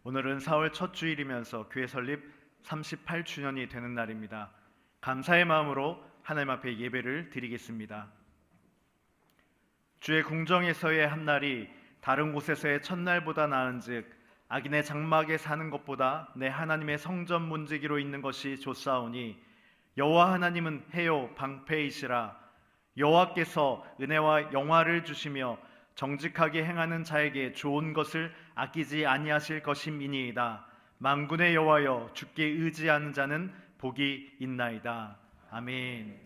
오늘은 4월 첫 주일이면서 교회 설립 38주년이 되는 날입니다. 감사의 마음으로 하나님 앞에 예배를 드리겠습니다. 주의 궁정에서의 한 날이 다른 곳에서의 첫날보다 나은즉 악인의 장막에 사는 것보다 내 하나님의 성전 문지기로 있는 것이 좋사오니 여호와 하나님은 해요 방패이시라. 여호와께서 은혜와 영화를 주시며 정직하게 행하는 자에게 좋은 것을 아끼지 아니하실 것임이니이다. 만군의 여호와여, 주께 의지하는 자는 복이 있나이다. 아멘.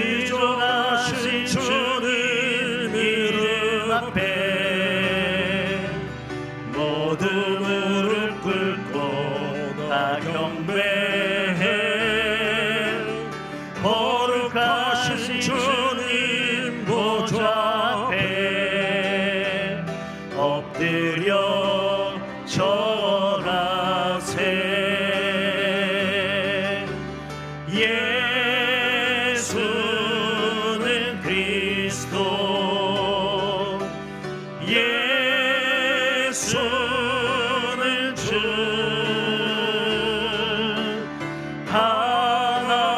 지존하신 주님 이름 앞에 모두 무릎 꿇고 다 경배해. 거룩하신 주님 보좌 앞에 엎드려 절하세. 예수는 그리스도, 예수는 주,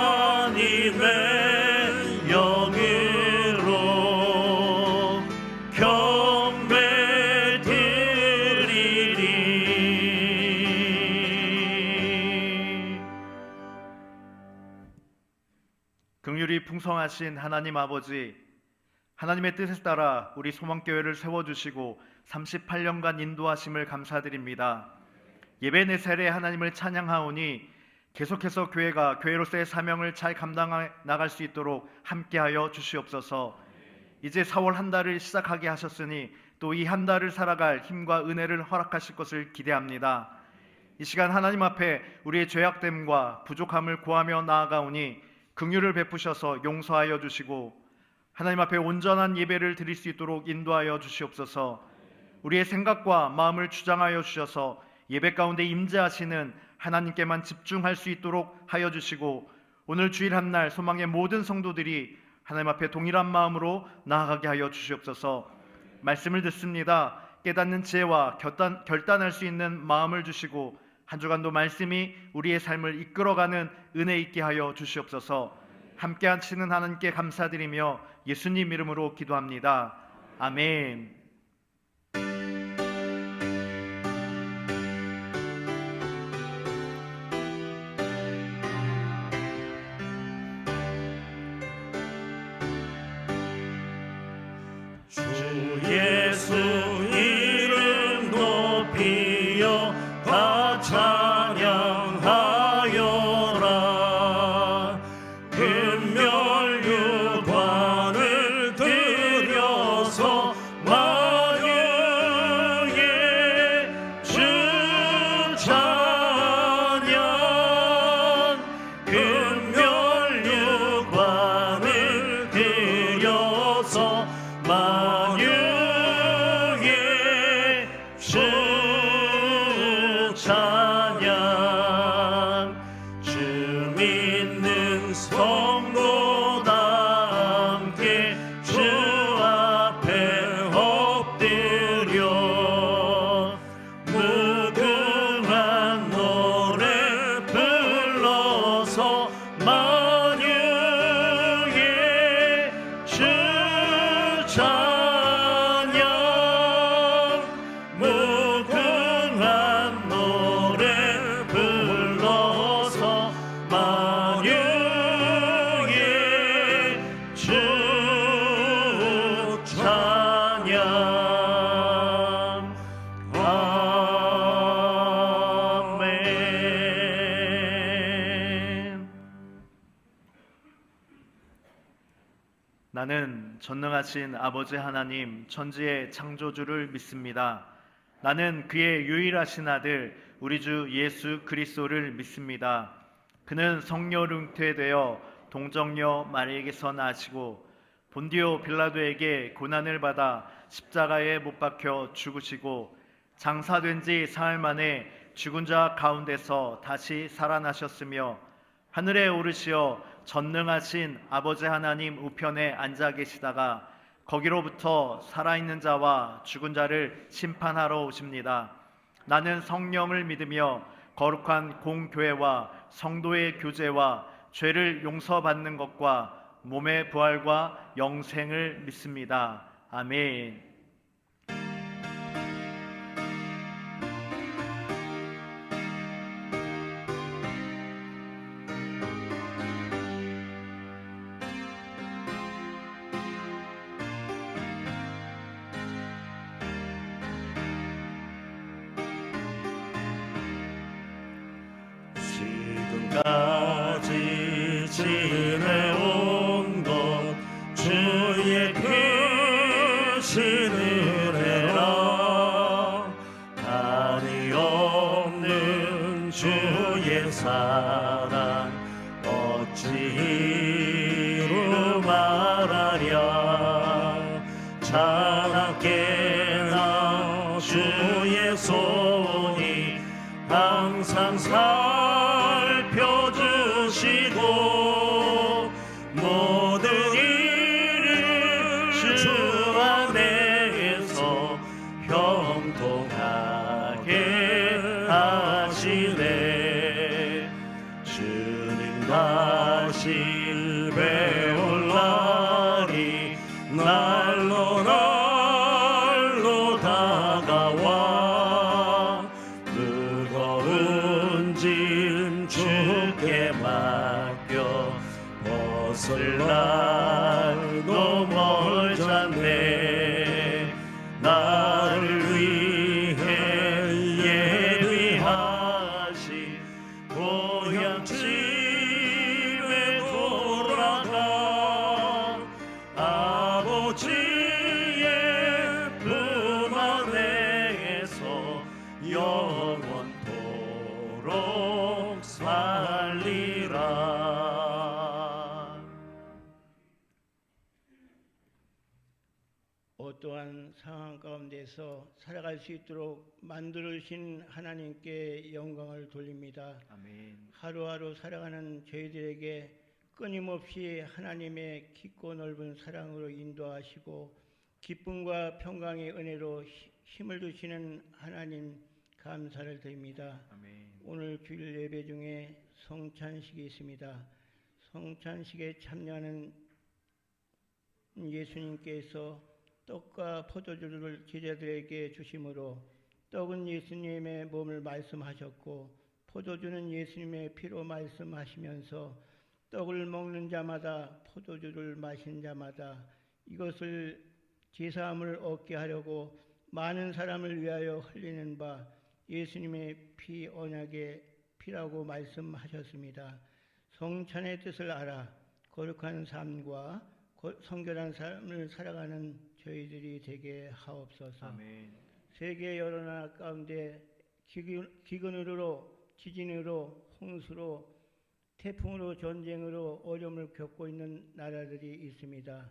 하나님의 영으로 경배 드리리. 긍휼이 풍성하신 하나님 아버지, 하나님의 뜻에 따라 우리 소망교회를 세워주시고 38년간 인도하심을 감사드립니다. 예배 내 세례 하나님을 찬양하오니 계속해서 교회가 교회로서의 사명을 잘 감당해 나갈 수 있도록 함께하여 주시옵소서. 이제 4월 한 달을 시작하게 하셨으니 또 이 한 달을 살아갈 힘과 은혜를 허락하실 것을 기대합니다. 이 시간 하나님 앞에 우리의 죄악됨과 부족함을 고하며 나아가오니 긍휼을 베푸셔서 용서하여 주시고 하나님 앞에 온전한 예배를 드릴 수 있도록 인도하여 주시옵소서. 우리의 생각과 마음을 주장하여 주셔서 예배 가운데 임재하시는 하나님께만 집중할 수 있도록 하여 주시고 오늘 주일 한 날 소망의 모든 성도들이 하나님 앞에 동일한 마음으로 나아가게 하여 주시옵소서. 말씀을 듣습니다. 깨닫는 지혜와 결단할 수 있는 마음을 주시고 한 주간도 말씀이 우리의 삶을 이끌어가는 은혜 있게 하여 주시옵소서. 함께 하시는 하나님께 감사드리며 예수님 이름으로 기도합니다. 아멘. 주 예수 이름 높이여 다 찬양하여라. 금멸유관을 들여서 만유의 주 찬양. 금멸유관을 들여서 만유의 주 찬양. 주 믿는 성도 다 함께 주 앞에 엎드려 무궁한 노래 불러서 만유의 주 찬양. 무궁한 노래 불러서 만유의 주 찬양. 아멘. 나는 전능하신 아버지 하나님 천지의 창조주를 믿습니다. 나는 그의 유일하신 아들 우리 주 예수 그리스도를 믿습니다. 그는 성령 잉태되어 동정녀 마리에게서 나시고 본디오 빌라도에게 고난을 받아 십자가에 못 박혀 죽으시고 장사된 지 사흘 만에 죽은 자 가운데서 다시 살아나셨으며 하늘에 오르시어 전능하신 아버지 하나님 우편에 앉아 계시다가 거기로부터 살아있는 자와 죽은 자를 심판하러 오십니다. 나는 성령을 믿으며 거룩한 공교회와 성도의 교제와 죄를 용서받는 것과 몸의 부활과 영생을 믿습니다. 아멘. 지금까지 지내온 것 주의 크신 은혜라 한이 없는 주의 사랑 어찌 이루 말하랴 자나깨나 주의 손이 항상 살펴주시고 모든 일을 주 안에서 형통하게 하시네. 주님 다시 배울 날이 날로 날로 다가와 무거운 짐 주께 맡겨 벗을 날도 멀잖네. 나를 위해 예비하신 고향집에 돌아가 아버지의 품 안에서 영원토록 살리라. 어떠한 상황 가운데서 살아갈 수 있도록 만들어주신 하나님께 영광을 돌립니다. 아멘. 하루하루 살아가는 저희들에게 끊임없이 하나님의 깊고 넓은 사랑으로 인도하시고 기쁨과 평강의 은혜로 힘을 주시는 하나님 감사를 드립니다. 아멘. 오늘 주일 예배 중에 성찬식이 있습니다. 성찬식에 참여하는 예수님께서 떡과 포도주를 제자들에게 주심으로 떡은 예수님의 몸을 말씀하셨고 포도주는 예수님의 피로 말씀하시면서 떡을 먹는 자마다 포도주를 마신 자마다 이것을 제사함을 얻게 하려고 많은 사람을 위하여 흘리는 바 예수님의 피 언약의 피라고 말씀하셨습니다. 성찬의 뜻을 알아 거룩한 삶과 성결한 삶을 살아가는 저희들이 되게 하옵소서. 아멘. 세계 여러 나라 가운데 기근으로 지진으로 홍수로 태풍으로 전쟁으로 어려움을 겪고 있는 나라들이 있습니다.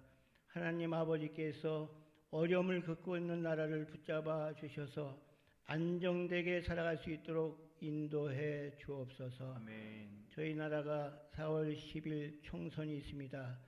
하나님 아버지께서 어려움을 겪고 있는 나라를 붙잡아 주셔서 안정되게 살아갈 수 있도록 인도해 주옵소서. 아멘. 저희 나라가 4월 10일 총선이 있습니다.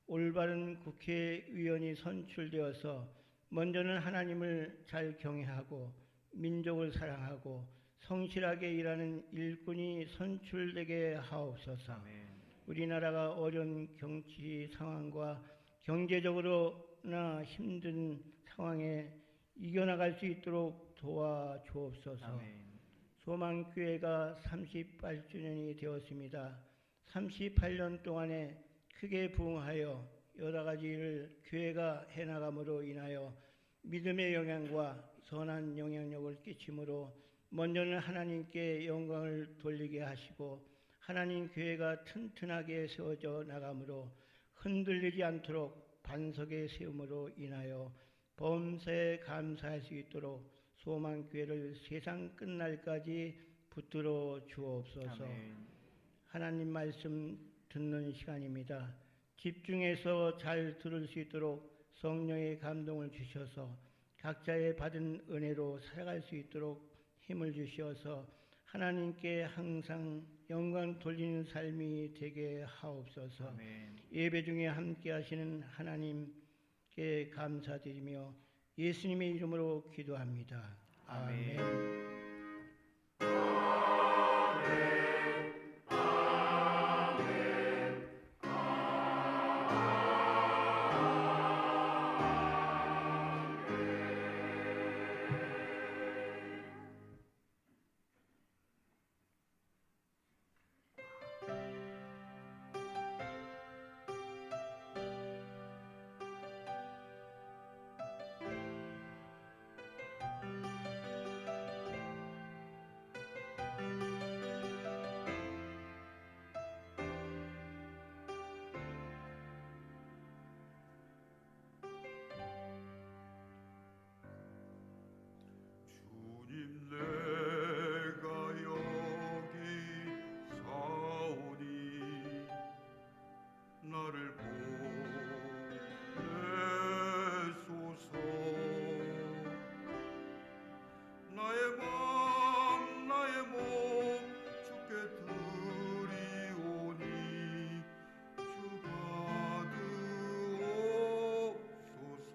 올바른 국회의원이 선출되어서 먼저는 하나님을 잘 경외하고 민족을 사랑하고 성실하게 일하는 일꾼이 선출되게 하옵소서. 아멘. 우리나라가 어려운 정치 상황과 경제적으로나 힘든 상황에 이겨나갈 수 있도록 도와주옵소서. 아멘. 소망교회가 38주년이 되었습니다. 38년 동안에 크게 부흥하여 여러 가지 일을 교회가 해나감으로 인하여 믿음의 영향과 선한 영향력을 끼침으로 먼저는 하나님께 영광을 돌리게 하시고 하나님 교회가 튼튼하게 세워져 나감으로 흔들리지 않도록 반석에 세움으로 인하여 범사에 감사할 수 있도록 소망교회를 세상 끝날까지 붙들어 주옵소서. 아멘. 하나님 말씀 듣는 시간입니다. 집중해서 잘 들을 수 있도록 성령의 감동을 주셔서 각자의 받은 은혜로 살아갈 수 있도록 힘을 주셔서 하나님께 항상 영광 돌리는 삶이 되게 하옵소서. 아멘. 예배 중에 함께 하시는 하나님께 감사드리며 예수님의 이름으로 기도합니다. 아멘. 아멘. 주님 내가 여기 사오니 나를 보내소서. 나의 맘 나의 몸 주께 드리오니 주 받으옵소서.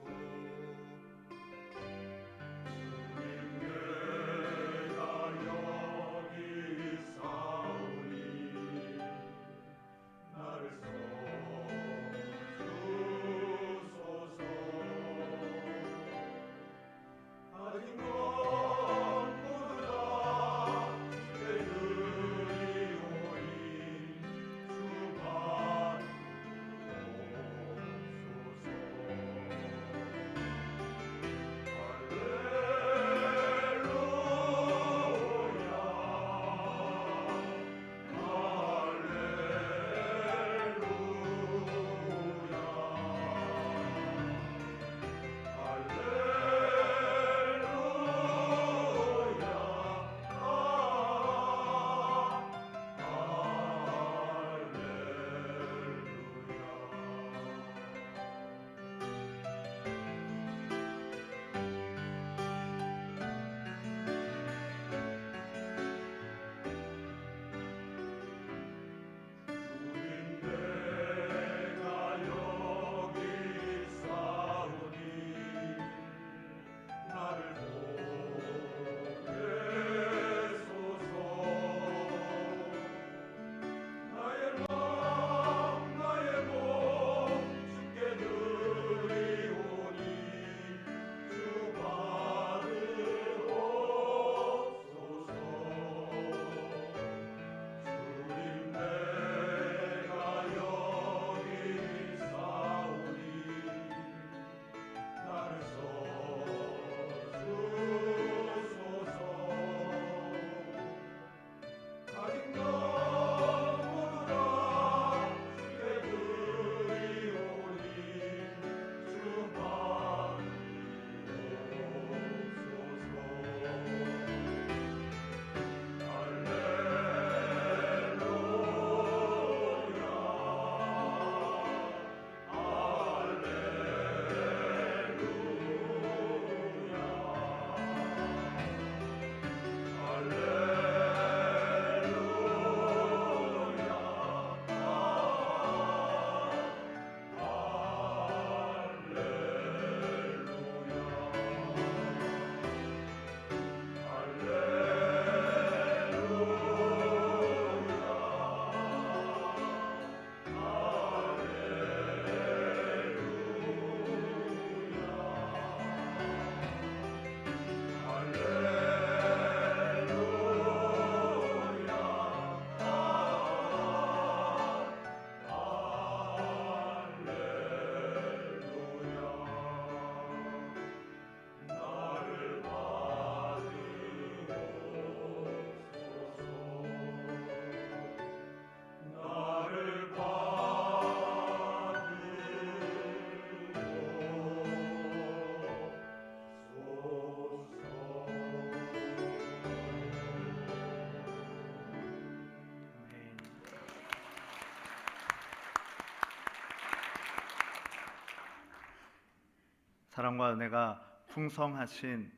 사랑과 은혜가 풍성하신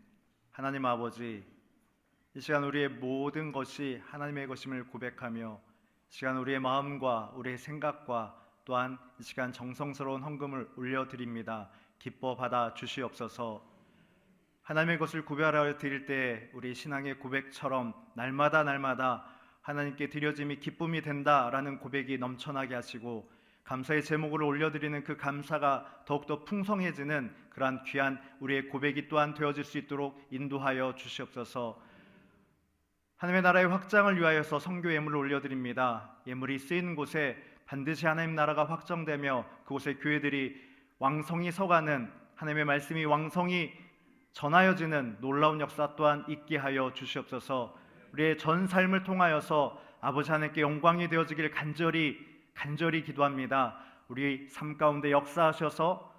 하나님 아버지, 이 시간 우리의 모든 것이 하나님의 것임을 고백하며 이 시간 우리의 마음과 우리의 생각과 또한 이 시간 정성스러운 헌금을 올려드립니다. 기뻐 받아 주시옵소서. 하나님의 것을 구별하여 드릴 때 우리 신앙의 고백처럼 날마다 하나님께 드려짐이 기쁨이 된다라는 고백이 넘쳐나게 하시고 감사의 제목으로 올려드리는 그 감사가 더욱더 풍성해지는 그러한 귀한 우리의 고백이 또한 되어질 수 있도록 인도하여 주시옵소서. 하나님의 나라의 확장을 위하여서 선교 예물을 올려드립니다. 예물이 쓰이는 곳에 반드시 하나님 나라가 확정되며 그곳에 교회들이 왕성히 서가는, 하나님의 말씀이 왕성히 전하여지는 놀라운 역사 또한 있게 하여 주시옵소서. 우리의 전 삶을 통하여서 아버지 하나님께 영광이 되어지길 간절히 기도합니다. 우리 삶 가운데 역사하셔서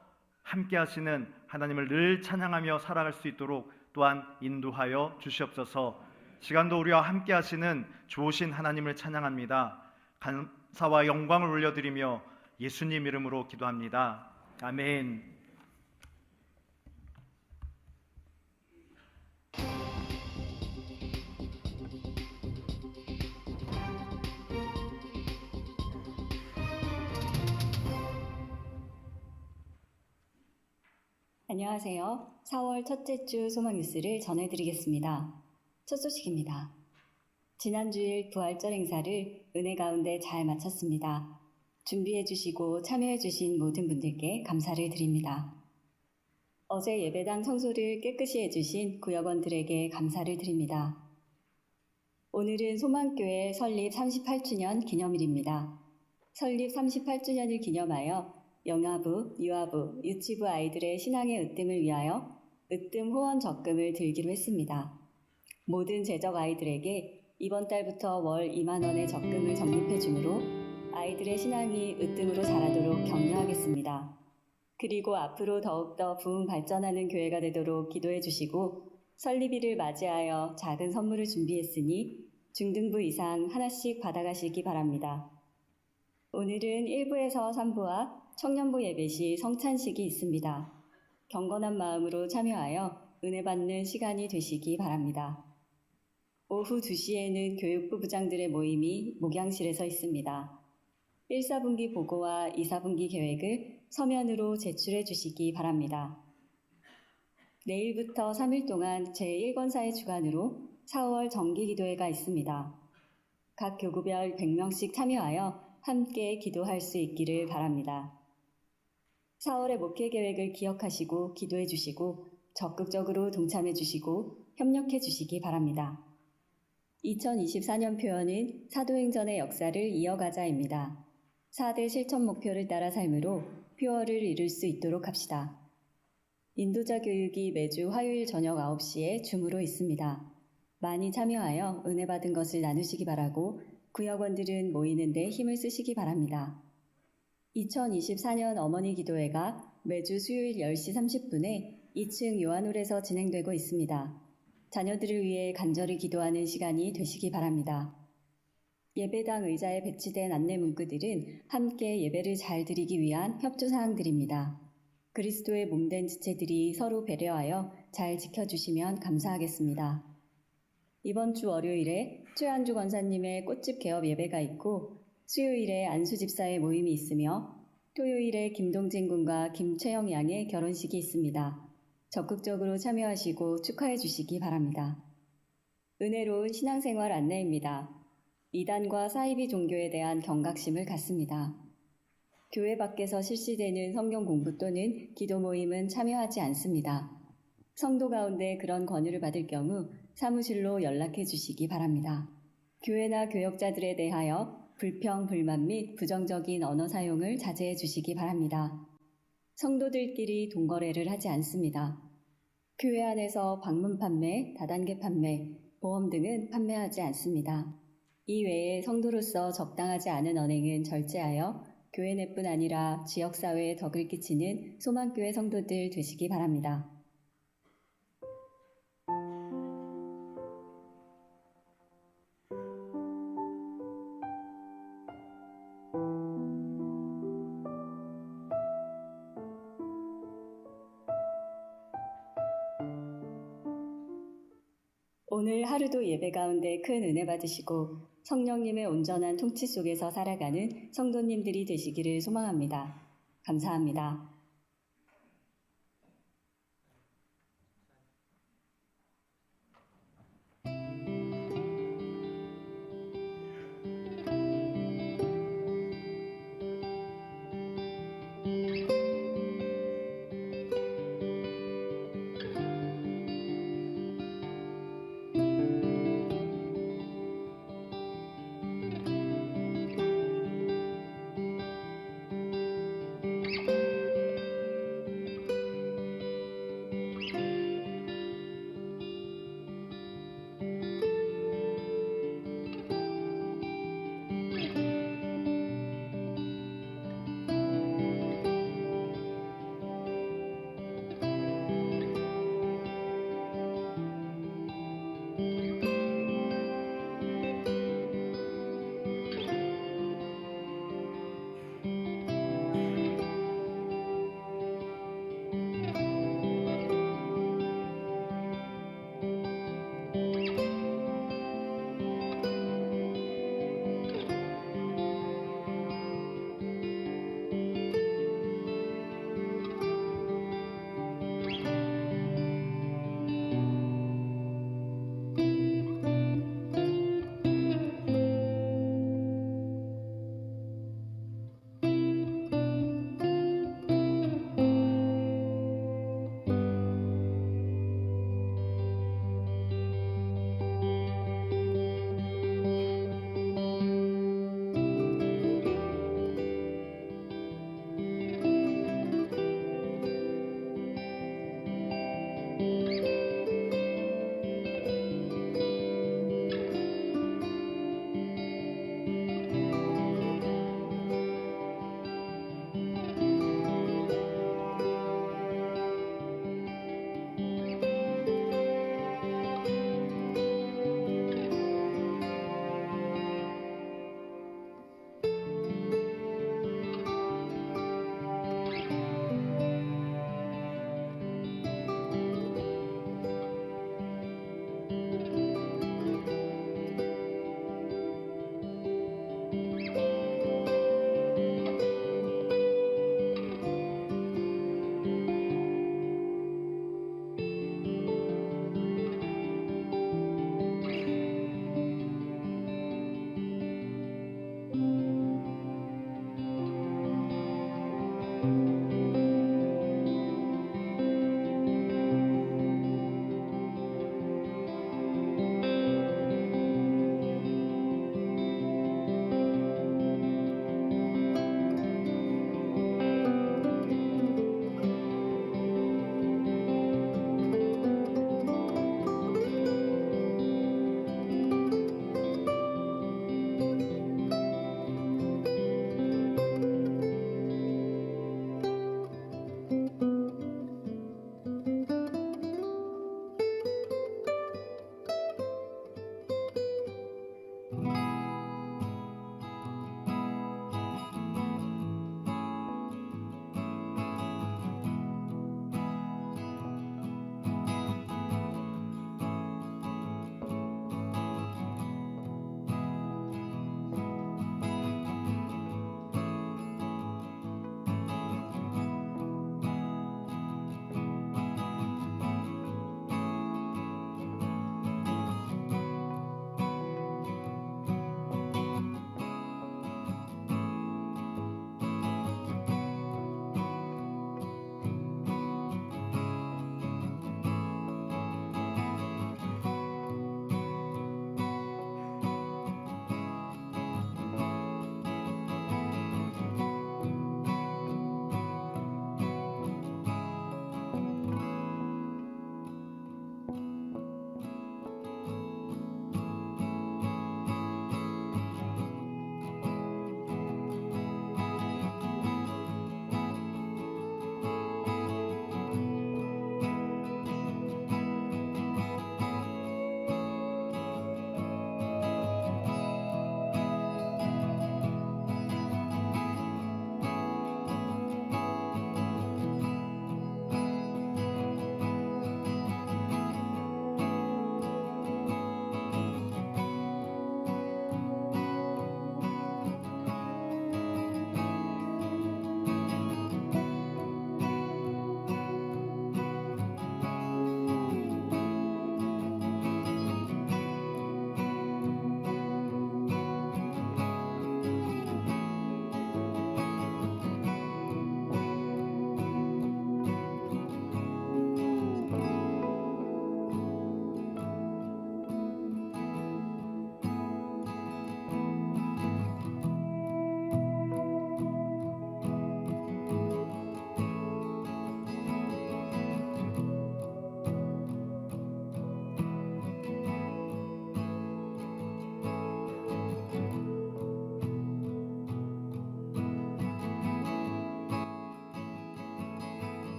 함께 하시는 하나님을 늘 찬양하며 살아갈 수 있도록 또한 인도하여 주시옵소서. 시간도 우리와 함께 하시는 좋으신 하나님을 찬양합니다. 감사와 영광을 올려드리며 예수님 이름으로 기도합니다. 아멘. 안녕하세요. 4월 첫째 주 소망 뉴스를 전해드리겠습니다. 첫 소식입니다. 지난 주일 부활절 행사를 은혜 가운데 잘 마쳤습니다. 준비해주시고 참여해주신 모든 분들께 감사를 드립니다. 어제 예배당 청소를 깨끗이 해주신 구역원들에게 감사를 드립니다. 오늘은 소망교회 설립 38주년 기념일입니다. 설립 38주년을 기념하여 영아부, 유아부, 유치부 아이들의 신앙의 으뜸을 위하여 으뜸 후원 적금을 들기로 했습니다. 모든 재적 아이들에게 이번 달부터 월 2만 원의 적금을 적립해 주므로 아이들의 신앙이 으뜸으로 자라도록 격려하겠습니다. 그리고 앞으로 더욱더 부흥 발전하는 교회가 되도록 기도해 주시고 설립일을 맞이하여 작은 선물을 준비했으니 중등부 이상 하나씩 받아가시기 바랍니다. 오늘은 1부에서 3부와 청년부 예배 시 성찬식이 있습니다. 경건한 마음으로 참여하여 은혜 받는 시간이 되시기 바랍니다. 오후 2시에는 교육부 부장들의 모임이 목양실에서 있습니다. 1, 4분기 보고와 2, 4분기 계획을 서면으로 제출해 주시기 바랍니다. 내일부터 3일 동안 제1권사의 주관으로 4월 정기기도회가 있습니다. 각 교구별 100명씩 참여하여 함께 기도할 수 있기를 바랍니다. 4월의 목회 계획을 기억하시고 기도해 주시고 적극적으로 동참해 주시고 협력해 주시기 바랍니다. 2024년 표어는 사도행전의 역사를 이어가자입니다. 4대 실천 목표를 따라 삶으로 표어를 이룰 수 있도록 합시다. 인도자 교육이 매주 화요일 저녁 9시에 줌으로 있습니다. 많이 참여하여 은혜 받은 것을 나누시기 바라고 구역원들은 모이는 데 힘을 쓰시기 바랍니다. 2024년 어머니 기도회가 매주 수요일 10시 30분에 2층 요한홀에서 진행되고 있습니다. 자녀들을 위해 간절히 기도하는 시간이 되시기 바랍니다. 예배당 의자에 배치된 안내 문구들은 함께 예배를 잘 드리기 위한 협조사항들입니다. 그리스도의 몸된 지체들이 서로 배려하여 잘 지켜주시면 감사하겠습니다. 이번 주 월요일에 최한주 권사님의 꽃집 개업 예배가 있고 수요일에 안수 집사의 모임이 있으며 토요일에 김동진 군과 김채영 양의 결혼식이 있습니다. 적극적으로 참여하시고 축하해 주시기 바랍니다. 은혜로운 신앙생활 안내입니다. 이단과 사이비 종교에 대한 경각심을 갖습니다. 교회 밖에서 실시되는 성경 공부 또는 기도 모임은 참여하지 않습니다. 성도 가운데 그런 권유를 받을 경우 사무실로 연락해 주시기 바랍니다. 교회나 교역자들에 대하여 불평, 불만 및 부정적인 언어 사용을 자제해 주시기 바랍니다. 성도들끼리 동거래를 하지 않습니다. 교회 안에서 방문 판매, 다단계 판매, 보험 등은 판매하지 않습니다. 이 외에 성도로서 적당하지 않은 언행은 절제하여 교회 내뿐 아니라 지역사회에 덕을 끼치는 소망교회 성도들 되시기 바랍니다. 오늘 하루도 예배 가운데 큰 은혜 받으시고 성령님의 온전한 통치 속에서 살아가는 성도님들이 되시기를 소망합니다. 감사합니다.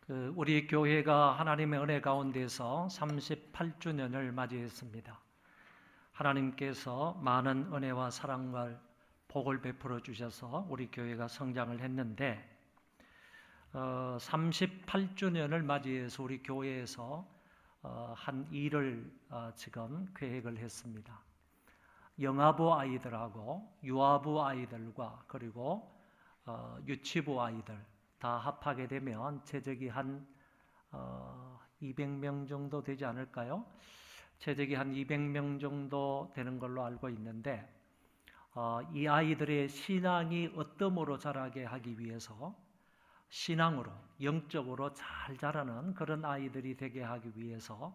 우리 교회가 하나님의 은혜 가운데서 38주년을 맞이했습니다. 하나님께서 많은 은혜와 사랑과 복을 베풀어 주셔서 우리 교회가 성장을 했는데 38주년을 맞이해서 우리 교회에서 한 일을 지금 계획을 했습니다. 영아부 아이들하고 유아부 아이들과 그리고 유치부 아이들 다 합하게 되면 최적이 한 200명 정도 되지 않을까요? 최적이 한 200명 정도 되는 걸로 알고 있는데 이 아이들의 신앙이 어떠므로 자라게 하기 위해서 신앙으로 영적으로 잘 자라는 그런 아이들이 되게 하기 위해서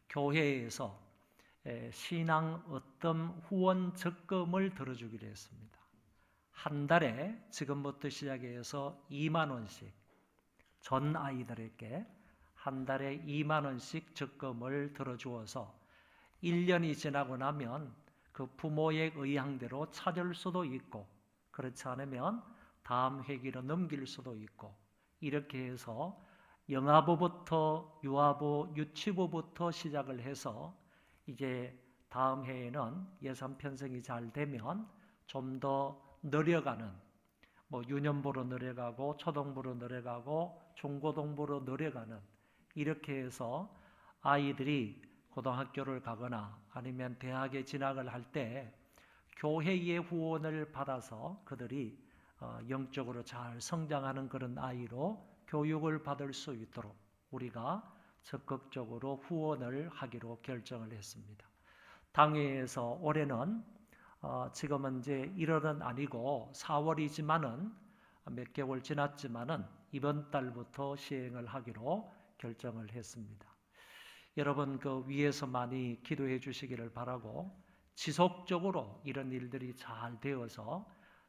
교회에서 신앙 어떤 후원 적금을 들어주기로 했습니다. 한 달에 지금부터 시작해서 2만 원씩 전 아이들에게 한 달에 2만 원씩 적금을 들어주어서 1년이 지나고 나면 그 부모의 의향대로 찾을 수도 있고 그렇지 않으면 다음 회기로 넘길 수도 있고 이렇게 해서 영아부부터 유아부, 유치부부터 시작을 해서 이제 다음 해에는 예산 편성이 잘 되면 좀 더 늘려가는 유년부로 늘려가고 초등부로 늘려가고 중고등부로 늘려가는 이렇게 해서 아이들이 고등학교를 가거나 아니면 대학에 진학을 할 때 교회의 후원을 받아서 그들이 영적으로 잘 성장하는 그런 아이로 교육을 받을 수 있도록 우리가 적극적으로 후원을 하기로 결정을 했습니다. 당회에서 올해는 지금은 이제 1월은 아니고 4월이지만은 몇 개월 지났지만은 이번 달부터 시행을 하기로 결정을 했습니다. 여러분 그 위에서 많이 기도해 주시기를 바라고 지속적으로 이런 일들이 잘 되어서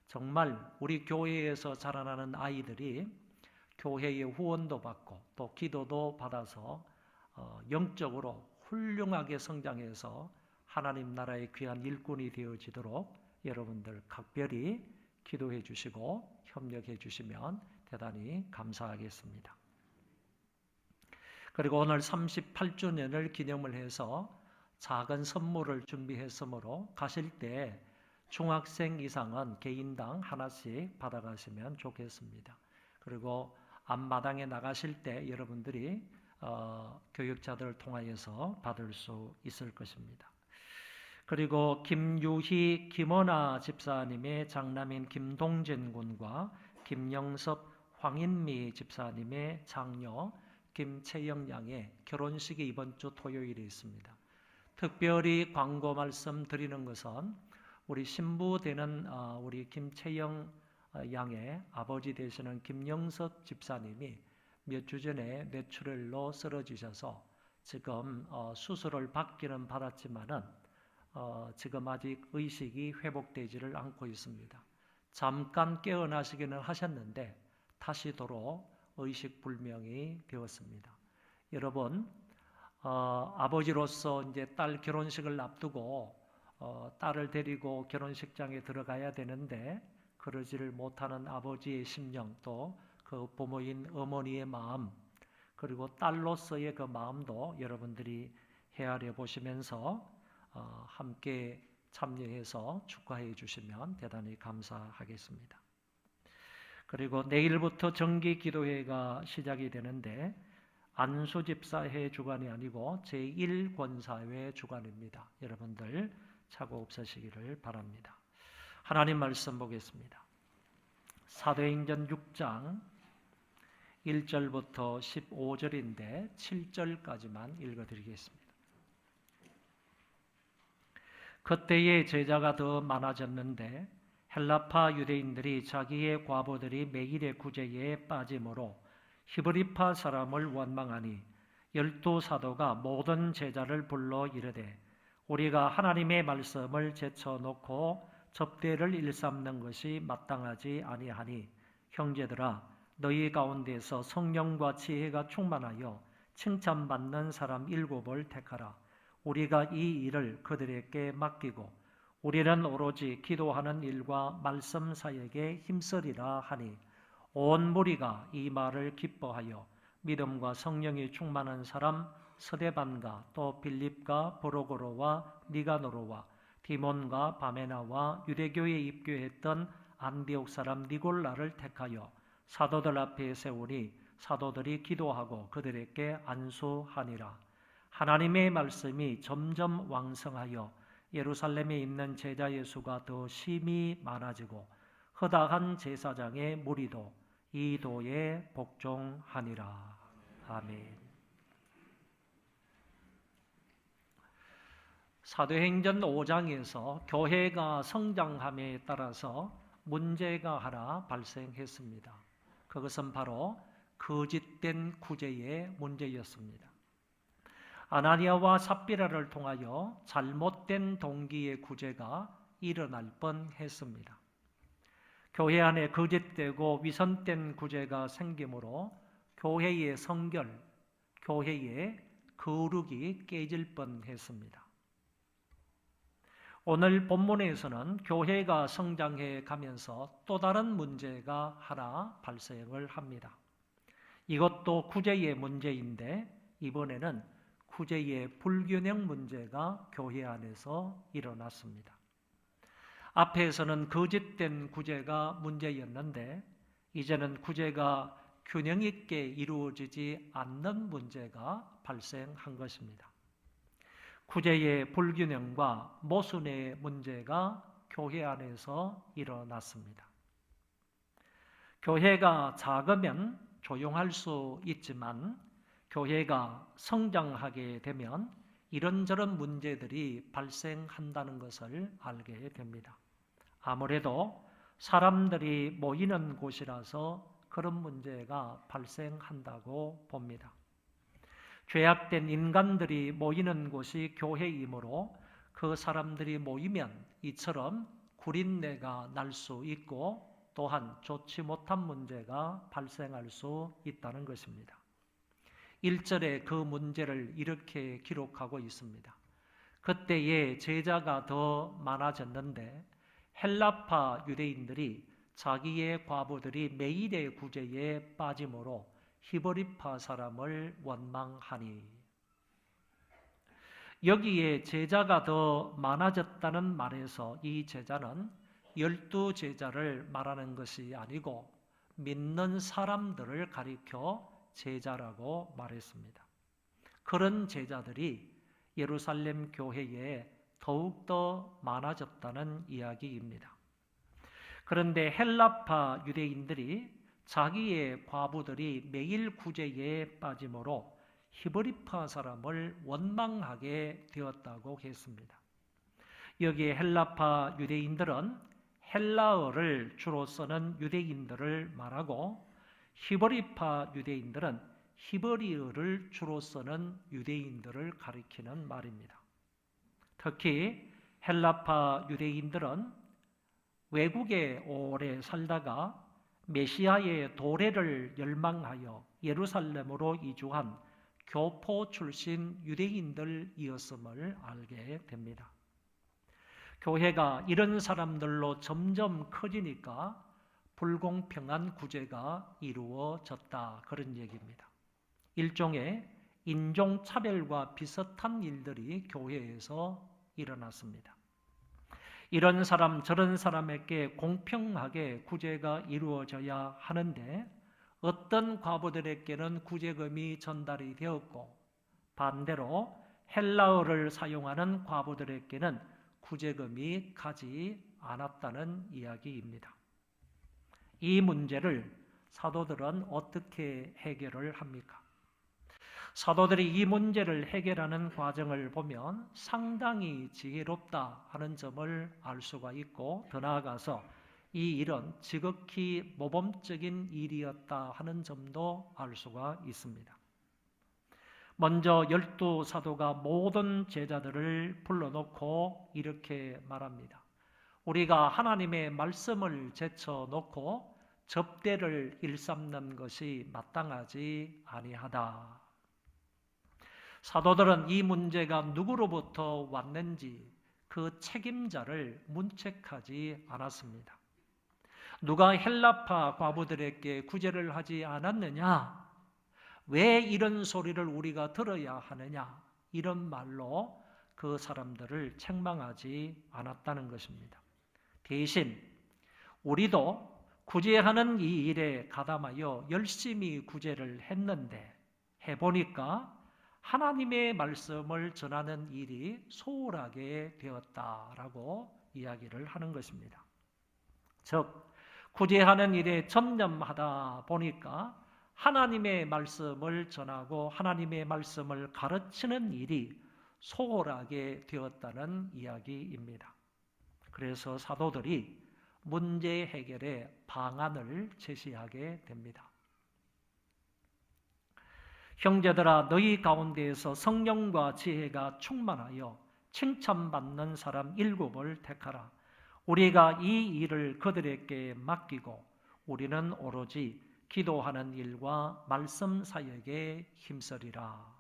정말 우리 교회에서 자라나는 아이들이 교회의 후원도 받고 또 기도도 받아서 영적으로 훌륭하게 성장해서 하나님 나라의 귀한 일꾼이 되어지도록 여러분들 각별히 기도해 주시고 협력해 주시면 대단히 감사하겠습니다. 그리고 오늘 38주년을 기념을 해서 작은 선물을 준비했으므로 가실 때 중학생 이상은 개인당 하나씩 받아가시면 좋겠습니다. 그리고 앞마당에 나가실 때 여러분들이 교육자들을 통하여서 받을 수 있을 것입니다. 그리고 김유희, 김원아 집사님의 장남인 김동진 군과 김영섭, 황인미 집사님의 장녀 김채영 양의 결혼식이 이번 주 토요일에 있습니다. 특별히 광고 말씀 드리는 것은 우리 신부 되는 우리 김채영 양의 아버지 되시는 김영섭 집사님이 몇 주 전에 뇌출혈로 쓰러지셔서 지금 수술을 받기는 받았지만은 지금 아직 의식이 회복되지를 않고 있습니다. 잠깐 깨어나시기는 하셨는데 다시 도로 의식 불명이 되었습니다. 여러분 아버지로서 이제 딸 결혼식을 앞두고 딸을 데리고 결혼식장에 들어가야 되는데 그러지를 못하는 아버지의 심령 또 그 부모인 어머니의 마음 그리고 딸로서의 그 마음도 여러분들이 헤아려 보시면서 함께 참여해서 축하해 주시면 대단히 감사하겠습니다. 그리고 내일부터 정기 기도회가 시작이 되는데 안수 집사회 주관이 아니고 제1권사회 주관입니다. 여러분들 착오 없으시기를 바랍니다. 하나님 말씀 보겠습니다. 사도행전 6장 1절부터 15절인데 7절까지만 읽어드리겠습니다. 그때에 제자가 더 많아졌는데 헬라파 유대인들이 자기의 과부들이 매일의 구제에 빠짐으로 히브리파 사람을 원망하니 12사도가 모든 제자를 불러 이르되 우리가 하나님의 말씀을 제쳐놓고 접대를 일삼는 것이 마땅하지 아니하니 형제들아 너희 가운데서 성령과 지혜가 충만하여 칭찬받는 사람 7을 택하라. 우리가 이 일을 그들에게 맡기고 우리는 오로지 기도하는 일과 말씀 사역에 힘쓰리라 하니 온 무리가 이 말을 기뻐하여 믿음과 성령이 충만한 사람 스데반과 또 빌립과 보로고로와 니가노로와 디몬과 바메나와 유대교에 입교했던 안디옥 사람 니골라를 택하여 사도들 앞에 세우니 사도들이 기도하고 그들에게 안수하니라. 하나님의 말씀이 점점 왕성하여 예루살렘에 있는 제자의 수가 더 심히 많아지고 허다한 제사장의 무리도 이 도에 복종하니라. 아멘. 사도행전 5장에서 교회가 성장함에 따라서 문제가 하나 발생했습니다. 그것은 바로 거짓된 구제의 문제였습니다. 아나니아와 삽비라를 통하여 잘못된 동기의 구제가 일어날 뻔했습니다. 교회 안에 거짓되고 위선된 구제가 생기므로 교회의 성결, 교회의 거룩이 깨질 뻔했습니다. 오늘 본문에서는 교회가 성장해 가면서 또 다른 문제가 하나 발생을 합니다. 이것도 구제의 문제인데 이번에는 구제의 불균형 문제가 교회 안에서 일어났습니다. 앞에서는 거짓된 구제가 문제였는데 이제는 구제가 균형 있게 이루어지지 않는 문제가 발생한 것입니다. 구제의 불균형과 모순의 문제가 교회 안에서 일어났습니다. 교회가 작으면 조용할 수 있지만 교회가 성장하게 되면 이런저런 문제들이 발생한다는 것을 알게 됩니다. 아무래도 사람들이 모이는 곳이라서 그런 문제가 발생한다고 봅니다. 죄악된 인간들이 모이는 곳이 교회이므로 그 사람들이 모이면 이처럼 구린내가 날 수 있고 또한 좋지 못한 문제가 발생할 수 있다는 것입니다. 1절에 그 문제를 이렇게 기록하고 있습니다. 그때에 제자가 더 많아졌는데 헬라파 유대인들이 자기의 과부들이 매일의 구제에 빠짐으로 히브리파 사람을 원망하니. 여기에 제자가 더 많아졌다는 말에서 이 제자는 12제자를 말하는 것이 아니고 믿는 사람들을 가리켜 제자라고 말했습니다. 그런 제자들이 예루살렘 교회에 더욱더 많아졌다는 이야기입니다. 그런데 헬라파 유대인들이 자기의 과부들이 매일 구제에 빠짐으로 히브리파 사람을 원망하게 되었다고 했습니다. 여기에 헬라파 유대인들은 헬라어를 주로 쓰는 유대인들을 말하고 히브리파 유대인들은 히브리어를 주로 쓰는 유대인들을 가리키는 말입니다. 특히 헬라파 유대인들은 외국에 오래 살다가 메시아의 도래를 열망하여 예루살렘으로 이주한 교포 출신 유대인들이었음을 알게 됩니다. 교회가 이런 사람들로 점점 커지니까 불공평한 구제가 이루어졌다, 그런 얘기입니다. 일종의 인종차별과 비슷한 일들이 교회에서 일어났습니다. 이런 사람 저런 사람에게 공평하게 구제가 이루어져야 하는데 어떤 과부들에게는 구제금이 전달이 되었고 반대로 헬라어를 사용하는 과부들에게는 구제금이 가지 않았다는 이야기입니다. 이 문제를 사도들은 어떻게 해결을 합니까? 사도들이 이 문제를 해결하는 과정을 보면 상당히 지혜롭다 하는 점을 알 수가 있고 더 나아가서 이 일은 지극히 모범적인 일이었다 하는 점도 알 수가 있습니다. 먼저 12사도가 모든 제자들을 불러놓고 이렇게 말합니다. 우리가 하나님의 말씀을 제쳐놓고 접대를 일삼는 것이 마땅하지 아니하다. 사도들은 이 문제가 누구로부터 왔는지 그 책임자를 문책하지 않았습니다. 누가 헬라파 과부들에게 구제를 하지 않았느냐? 왜 이런 소리를 우리가 들어야 하느냐, 이런 말로 그 사람들을 책망하지 않았다는 것입니다. 대신 우리도 구제하는 이 일에 가담하여 열심히 구제를 했는데 해보니까 하나님의 말씀을 전하는 일이 소홀하게 되었다라고 이야기를 하는 것입니다. 즉, 구제하는 일에 전념하다 보니까 하나님의 말씀을 전하고 하나님의 말씀을 가르치는 일이 소홀하게 되었다는 이야기입니다. 그래서 사도들이 문제 해결의 방안을 제시하게 됩니다. 형제들아, 너희 가운데에서 성령과 지혜가 충만하여 칭찬받는 사람 7을 택하라. 우리가 이 일을 그들에게 맡기고 우리는 오로지 기도하는 일과 말씀 사역에 힘쓰리라.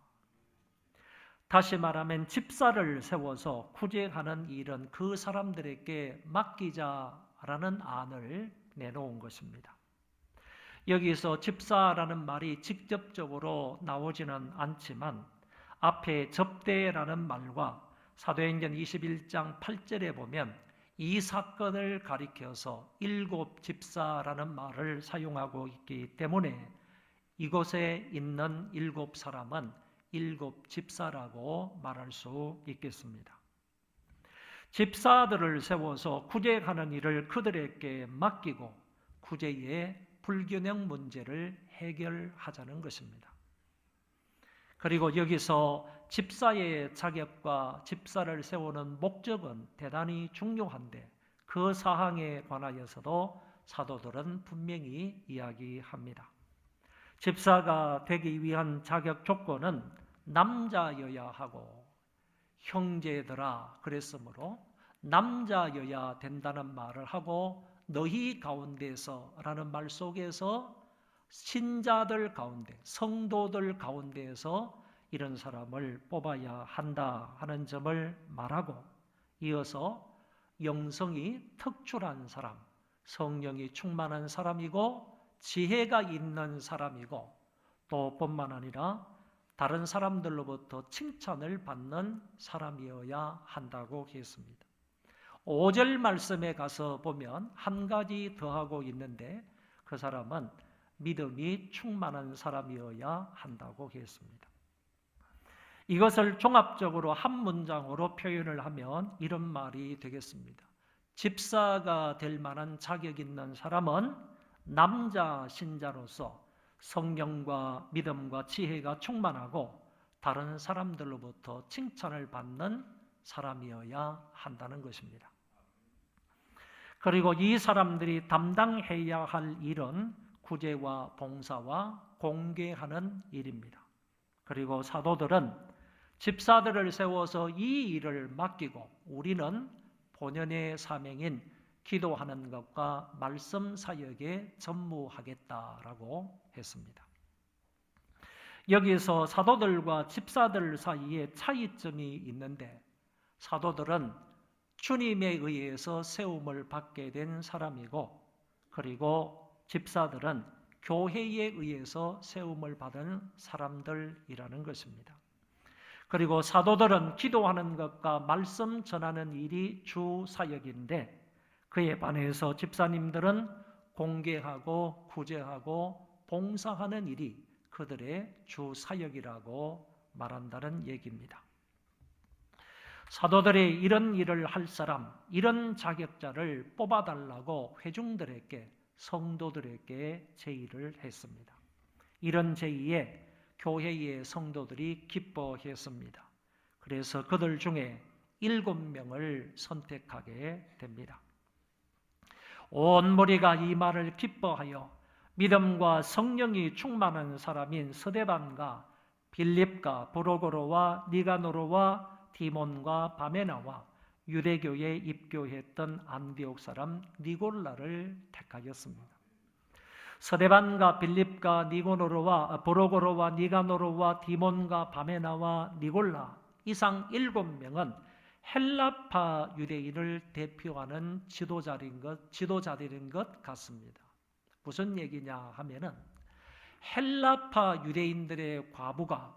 다시 말하면 집사를 세워서 구제하는 일은 그 사람들에게 맡기자라는 안을 내놓은 것입니다. 여기서 집사라는 말이 직접적으로 나오지는 않지만 앞에 접대라는 말과 사도행전 21장 8절에 보면 이 사건을 가리켜서 7 집사라는 말을 사용하고 있기 때문에 이곳에 있는 7 사람은 7 집사라고 말할 수 있겠습니다. 집사들을 세워서 구제하는 일을 그들에게 맡기고 구제의 불균형 문제를 해결하자는 것입니다. 그리고 여기서 집사의 자격과 집사를 세우는 목적은 대단히 중요한데 그 사항에 관하여서도 사도들은 분명히 이야기합니다. 집사가 되기 위한 자격 조건은 남자여야 하고 형제들아 그랬으므로 남자여야 된다는 말을 하고 너희 가운데서 라는 말 속에서 신자들 가운데, 성도들 가운데에서 이런 사람을 뽑아야 한다 하는 점을 말하고 이어서 영성이 특출한 사람, 성령이 충만한 사람이고 지혜가 있는 사람이고 또 뿐만 아니라 다른 사람들로부터 칭찬을 받는 사람이어야 한다고 했습니다. 5절 말씀에 가서 보면 한 가지 더하고 있는데 그 사람은 믿음이 충만한 사람이어야 한다고 했습니다. 이것을 종합적으로 한 문장으로 표현을 하면 이런 말이 되겠습니다. 집사가 될 만한 자격 있는 사람은 남자 신자로서 성령과 믿음과 지혜가 충만하고 다른 사람들로부터 칭찬을 받는 사람이어야 한다는 것입니다. 그리고 이 사람들이 담당해야 할 일은 구제와 봉사와 공개하는 일입니다. 그리고 사도들은 집사들을 세워서 이 일을 맡기고 우리는 본연의 사명인 기도하는 것과 말씀 사역에 전무하겠다라고 했습니다. 여기서 사도들과 집사들 사이에 차이점이 있는데 사도들은 주님에 의해서 세움을 받게 된 사람이고 그리고 집사들은 교회에 의해서 세움을 받은 사람들이라는 것입니다. 그리고 사도들은 기도하는 것과 말씀 전하는 일이 주 사역인데 그에 반해서 집사님들은 공개하고 구제하고 봉사하는 일이 그들의 주 사역이라고 말한다는 얘기입니다. 사도들이 이런 일을 할 사람, 이런 자격자를 뽑아달라고 회중들에게, 성도들에게 제의를 했습니다. 이런 제의에 교회의 성도들이 기뻐했습니다. 그래서 그들 중에 7명을 선택하게 됩니다. 온 무리가 이 말을 기뻐하여 믿음과 성령이 충만한 사람인 스데반과 빌립과 브로고로와 니가노로와 디몬과 바메나와 유대교에 입교했던 안디옥 사람 니골라를 택하였습니다. 스데반과 빌립과 니고노로와 브로고로와 니가노로와 디몬과 바메나와 니골라 이상 7명은 헬라파 유대인을 대표하는 지도자들인 것 같습니다. 무슨 얘기냐 하면은 헬라파 유대인들의 과부가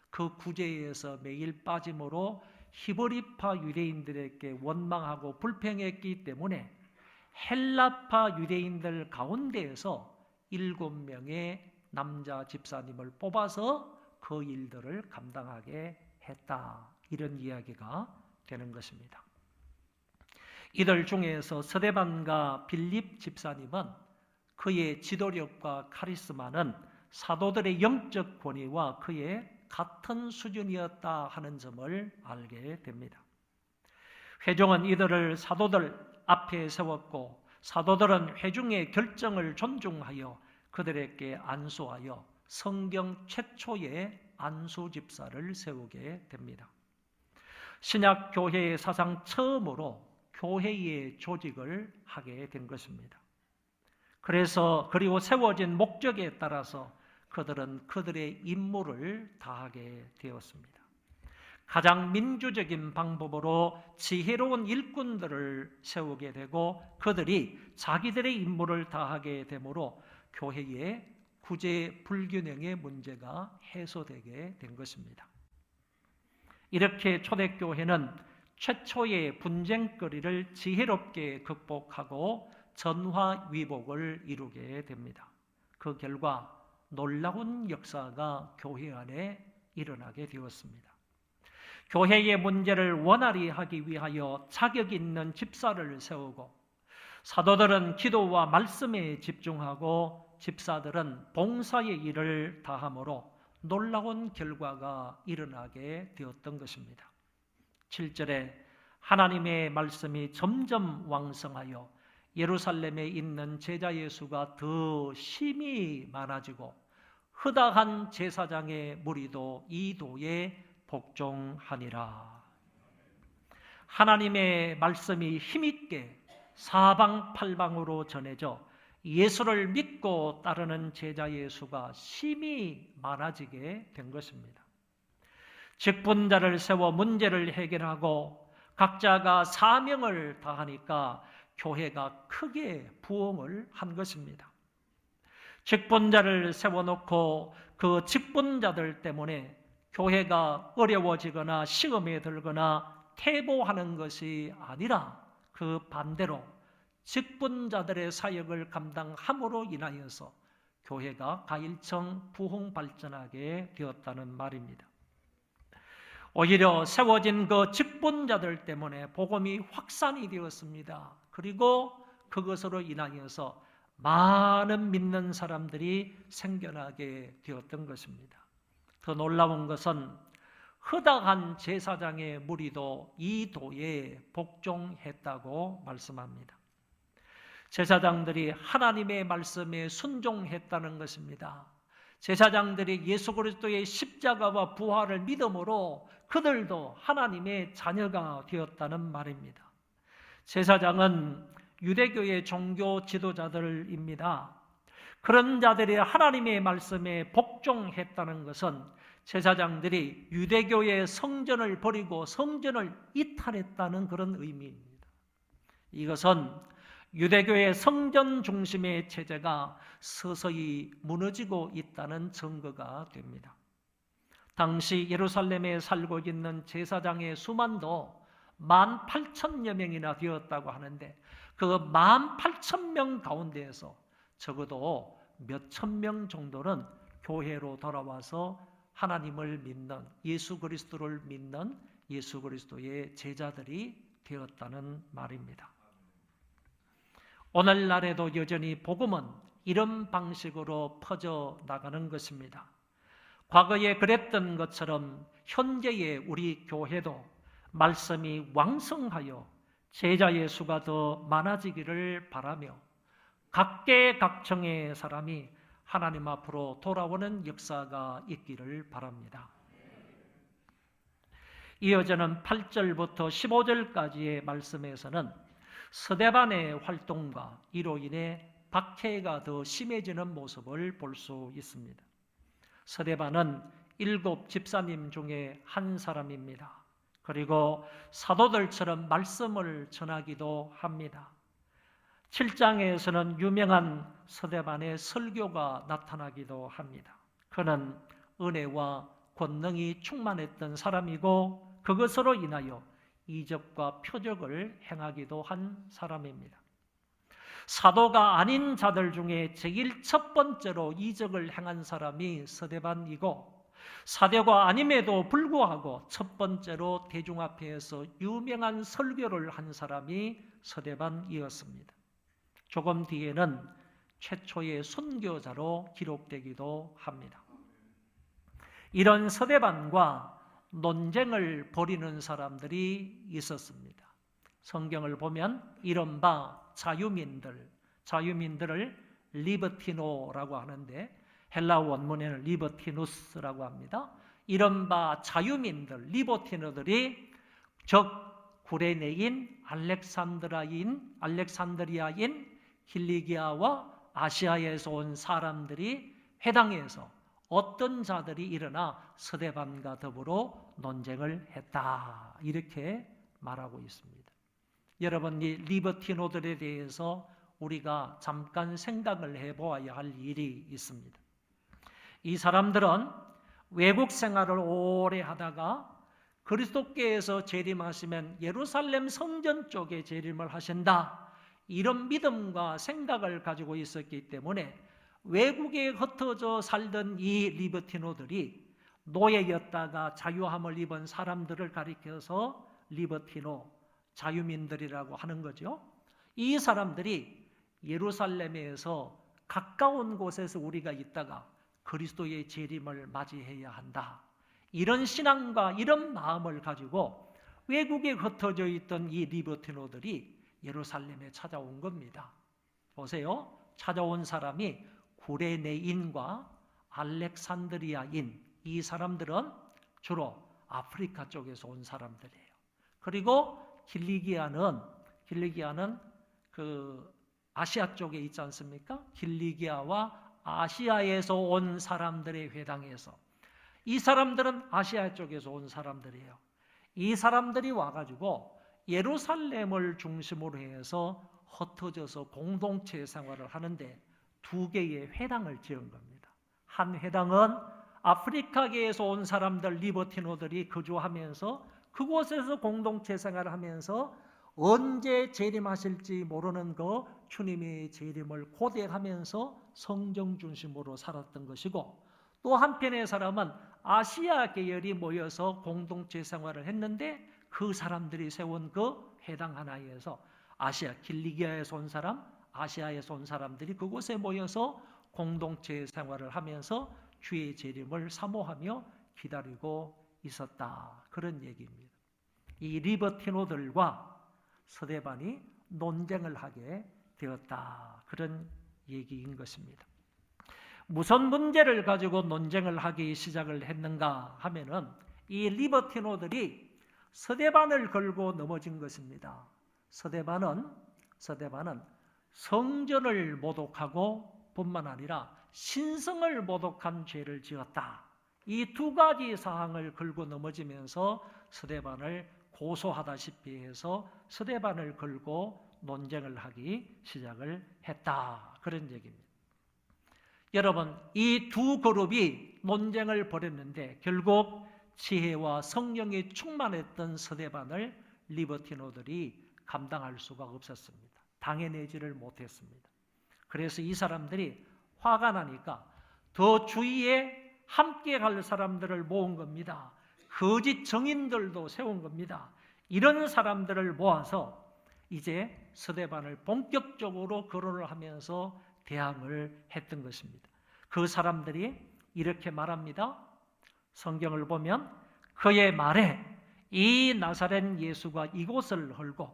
그 구제에서 매일 빠짐으로 히브리파 유대인들에게 원망하고 불평했기 때문에 헬라파 유대인들 가운데에서 7명의 남자 집사님을 뽑아서 그 일들을 감당하게 했다. 이런 이야기가 되는 것입니다. 이들 중에서 스데반과 빌립 집사님은 그의 지도력과 카리스마는 사도들의 영적 권위와 그의 같은 수준이었다 하는 점을 알게 됩니다. 회중은 이들을 사도들 앞에 세웠고 사도들은 회중의 결정을 존중하여 그들에게 안수하여 성경 최초의 안수 집사를 세우게 됩니다. 신약 교회의 사상 처음으로 교회의 조직을 하게 된 것입니다. 그리고 세워진 목적에 따라서 그들은 그들의 임무를 다하게 되었습니다. 가장 민주적인 방법으로 지혜로운 일꾼들을 세우게 되고 그들이 자기들의 임무를 다하게 되므로 교회의 구제 불균형의 문제가 해소되게 된 것입니다. 이렇게 초대교회는 최초의 분쟁거리를 지혜롭게 극복하고 전화위복을 이루게 됩니다. 그 결과 놀라운 역사가 교회 안에 일어나게 되었습니다. 교회의 문제를 원활히 하기 위하여 자격 있는 집사를 세우고 사도들은 기도와 말씀에 집중하고 집사들은 봉사의 일을 다함으로 놀라운 결과가 일어나게 되었던 것입니다. 7절에 하나님의 말씀이 점점 왕성하여 예루살렘에 있는 제자 예수가 더 심히 많아지고 허다한 제사장의 무리도 이 도에 복종하니라. 하나님의 말씀이 힘있게 사방팔방으로 전해져 예수를 믿고 따르는 제자 예수가 심히 많아지게 된 것입니다. 직분자를 세워 문제를 해결하고 각자가 사명을 다하니까 교회가 크게 부흥을 한 것입니다. 직분자를 세워놓고 그 직분자들 때문에 교회가 어려워지거나 시험에 들거나 퇴보하는 것이 아니라 그 반대로 직분자들의 사역을 감당함으로 인하여서 교회가 가일청 부흥 발전하게 되었다는 말입니다. 오히려 세워진 그 직분자들 때문에 복음이 확산이 되었습니다. 그리고 그것으로 인하여서 많은 믿는 사람들이 생겨나게 되었던 것입니다. 더 놀라운 것은 허다한 제사장의 무리도 이 도에 복종했다고 말씀합니다. 제사장들이 하나님의 말씀에 순종했다는 것입니다. 제사장들이 예수 그리스도의 십자가와 부활을 믿음으로 그들도 하나님의 자녀가 되었다는 말입니다. 제사장은 유대교의 종교 지도자들입니다. 그런 자들이 하나님의 말씀에 복종했다는 것은 제사장들이 유대교의 성전을 버리고 성전을 이탈했다는 그런 의미입니다. 이것은 유대교의 성전 중심의 체제가 서서히 무너지고 있다는 증거가 됩니다. 당시 예루살렘에 살고 있는 제사장의 수만도 18,000여 명이나 되었다고 하는데 그 18,000명 가운데에서 적어도 몇천 명 정도는 교회로 돌아와서 하나님을 믿는 예수 그리스도를 믿는 예수 그리스도의 제자들이 되었다는 말입니다. 오늘날에도 여전히 복음은 이런 방식으로 퍼져 나가는 것입니다. 과거에 그랬던 것처럼 현재의 우리 교회도 말씀이 왕성하여 제자의 수가 더 많아지기를 바라며 각계각층의 사람이 하나님 앞으로 돌아오는 역사가 있기를 바랍니다. 이어지는 8절부터 15절까지의 말씀에서는 스데반의 활동과 이로 인해 박해가 더 심해지는 모습을 볼 수 있습니다. 스데반은 7 집사님 중에 한 사람입니다. 그리고 사도들처럼 말씀을 전하기도 합니다. 7장에서는 유명한 서대반의 설교가 나타나기도 합니다. 그는 은혜와 권능이 충만했던 사람이고 그것으로 인하여 이적과 표적을 행하기도 한 사람입니다. 사도가 아닌 자들 중에 제일 첫 번째로 이적을 행한 사람이 서대반이고 사도가 아님에도 불구하고 첫 번째로 대중 앞에서 유명한 설교를 한 사람이 서대반이었습니다. 조금 뒤에는 최초의 선교자로 기록되기도 합니다. 이런 서대반과 논쟁을 벌이는 사람들이 있었습니다. 성경을 보면 이른바 자유민들을 리버티노라고 하는데 헬라 원문에는 리버티누스라고 합니다. 이른바 자유민들, 리버티노들이 즉 구레네인, 알렉산드리아인 길리기아와 아시아에서 온 사람들이 회당에서 어떤 자들이 일어나 서대반과 더불어 논쟁을 했다. 이렇게 말하고 있습니다. 여러분, 이 리버티노들에 대해서 우리가 잠깐 생각을 해보아야 할 일이 있습니다. 이 사람들은 외국 생활을 오래 하다가 그리스도께서 재림하시면 예루살렘 성전 쪽에 재림을 하신다. 이런 믿음과 생각을 가지고 있었기 때문에 외국에 흩어져 살던 이 리버티노들이 노예였다가 자유함을 입은 사람들을 가리켜서 리버티노, 자유민들이라고 하는 거죠. 이 사람들이 예루살렘에서 가까운 곳에서 우리가 있다가 그리스도의 재림을 맞이해야 한다. 이런 신앙과 이런 마음을 가지고 외국에 흩어져 있던 이 리버티노들이 예루살렘에 찾아온 겁니다. 보세요. 찾아온 사람이 구레네인과 알렉산드리아인, 이 사람들은 주로 아프리카 쪽에서 온 사람들이에요. 그리고 길리기아는 그 아시아 쪽에 있지 않습니까? 길리기아와 아시아에서 온 사람들의 회당에서, 이 사람들은 아시아 쪽에서 온 사람들이에요. 이 사람들이 와가지고 예루살렘을 중심으로 해서 흩어져서 공동체 생활을 하는데 두 개의 회당을 지은 겁니다. 한 회당은 아프리카계에서 온 사람들, 리버티노들이 거주하면서 그곳에서 공동체 생활을 하면서 언제 재림하실지 모르는 그 주님의 재림을 고대하면서 성경 중심으로 살았던 것이고, 또 한편의 사람은 아시아 계열이 모여서 공동체 생활을 했는데 그 사람들이 세운 그 회당 하나에서 아시아, 길리기아에서 온 사람, 아시아에서 온 사람들이 그곳에 모여서 공동체 생활을 하면서 주의 재림을 사모하며 기다리고 있었다. 그런 얘기입니다. 이 리버티노들과 서대반이 논쟁을 하게 되었다. 그런 얘기인 것입니다. 무슨 문제를 가지고 논쟁을 하기 시작을 했는가 하면은 이 리버티노들이 서대반을 걸고 넘어진 것입니다. 서대반은 성전을 모독하고 뿐만 아니라 신성을 모독한 죄를 지었다. 이 두 가지 사항을 걸고 넘어지면서 서대반을 고소하다시피 해서 서대반을 걸고 논쟁을 하기 시작을 했다. 그런 얘기입니다. 여러분, 이 두 그룹이 논쟁을 벌였는데 결국 지혜와 성령이 충만했던 서대반을 리버티노들이 감당할 수가 없었습니다. 당해내지를 못했습니다. 그래서 이 사람들이 화가 나니까 더 주위에 함께 갈 사람들을 모은 겁니다. 거짓 정인들도 세운 겁니다. 이런 사람들을 모아서 이제 서대반을 본격적으로 거론을 하면서 대항을 했던 것입니다. 그 사람들이 이렇게 말합니다. 성경을 보면 그의 말에 이 나사렛 예수가 이곳을 헐고,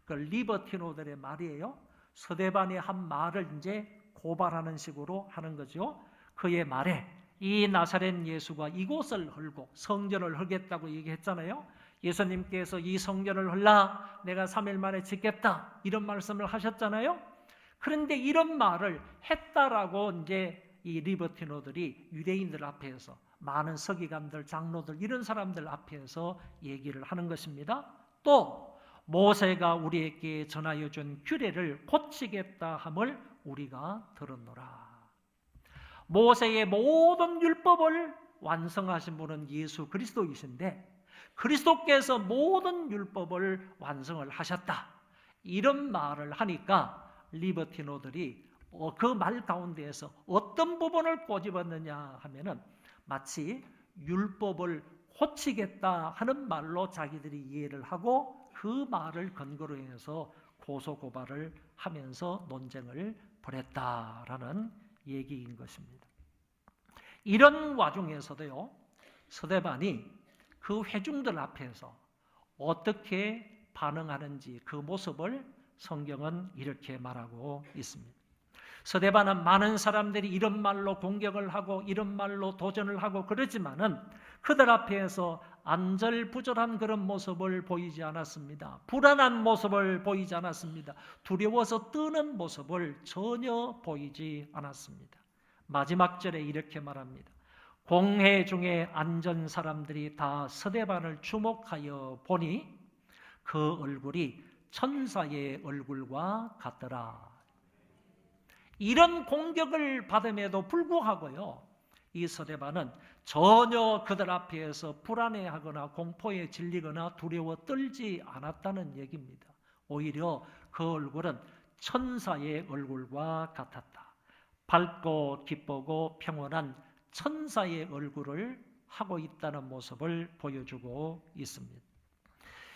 그 리버티노들의 말이에요. 서대반이 한 말을 이제 고발하는 식으로 하는 거죠. 그의 말에 이 나사렛 예수가 이곳을 헐고, 성전을 헐겠다고 얘기했잖아요. 예수님께서 이 성전을 헐라 내가 3일 만에 짓겠다 이런 말씀을 하셨잖아요. 그런데 이런 말을 했다라고 이제 이 리버티노들이 유대인들 앞에서, 많은 서기관들, 장로들, 이런 사람들 앞에서 얘기를 하는 것입니다. 또 모세가 우리에게 전하여 준 규례를 고치겠다 함을 우리가 들었노라. 모세의 모든 율법을 완성하신 분은 예수 그리스도이신데 그리스도께서 모든 율법을 완성을 하셨다. 이런 말을 하니까 리버티노들이 그 말 가운데에서 어떤 부분을 꼬집었느냐 하면은 마치 율법을 고치겠다 하는 말로 자기들이 이해를 하고 그 말을 근거로 해서 고소고발을 하면서 논쟁을 벌였다라는 얘기인 것입니다. 이런 와중에서도요, 스데반이 그 회중들 앞에서 어떻게 반응하는지 그 모습을 성경은 이렇게 말하고 있습니다. 스데반은 많은 사람들이 이런 말로 공격을 하고 이런 말로 도전을 하고 그러지만은 그들 앞에서 안절부절한 그런 모습을 보이지 않았습니다. 불안한 모습을 보이지 않았습니다. 두려워서 뜨는 모습을 전혀 보이지 않았습니다. 마지막 절에 이렇게 말합니다. 공회 중에 앉은 사람들이 다 스데반을 주목하여 보니 그 얼굴이 천사의 얼굴과 같더라. 이런 공격을 받음에도 불구하고요, 이 스데반은 전혀 그들 앞에서 불안해하거나 공포에 질리거나 두려워 떨지 않았다는 얘기입니다. 오히려 그 얼굴은 천사의 얼굴과 같았다. 밝고 기쁘고 평온한 천사의 얼굴을 하고 있다는 모습을 보여주고 있습니다.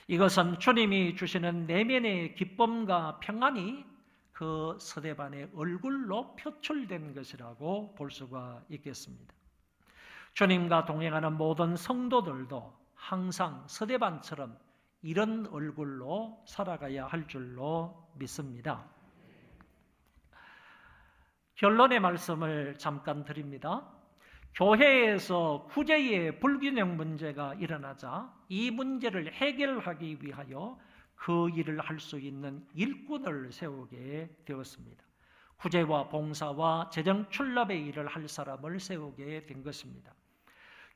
이것은 주님이 주시는 내면의 기쁨과 평안이 그 스데반의 얼굴로 표출된 것이라고 볼 수가 있겠습니다. 주님과 동행하는 모든 성도들도 항상 스데반처럼 이런 얼굴로 살아가야 할 줄로 믿습니다. 결론의 말씀을 잠깐 드립니다. 교회에서 구제의 불균형 문제가 일어나자 이 문제를 해결하기 위하여 그 일을 할 수 있는 일꾼을 세우게 되었습니다. 구제와 봉사와 재정 출납의 일을 할 사람을 세우게 된 것입니다.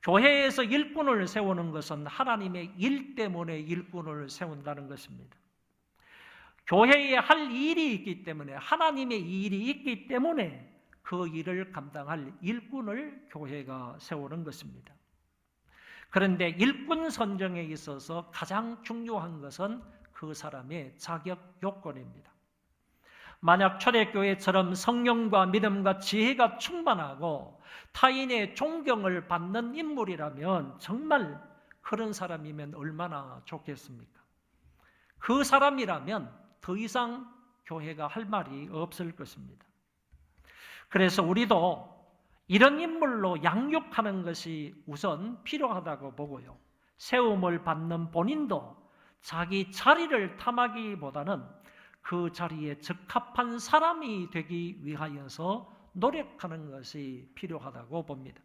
교회에서 일꾼을 세우는 것은 하나님의 일 때문에 일꾼을 세운다는 것입니다. 교회에 할 일이 있기 때문에, 하나님의 일이 있기 때문에 그 일을 감당할 일꾼을 교회가 세우는 것입니다. 그런데 일꾼 선정에 있어서 가장 중요한 것은 그 사람의 자격 요건입니다. 만약 초대교회처럼 성령과 믿음과 지혜가 충만하고 타인의 존경을 받는 인물이라면 정말 그런 사람이면 얼마나 좋겠습니까? 그 사람이라면 더 이상 교회가 할 말이 없을 것입니다. 그래서 우리도 이런 인물로 양육하는 것이 우선 필요하다고 보고요. 세움을 받는 본인도 자기 자리를 탐하기보다는 그 자리에 적합한 사람이 되기 위하여서 노력하는 것이 필요하다고 봅니다.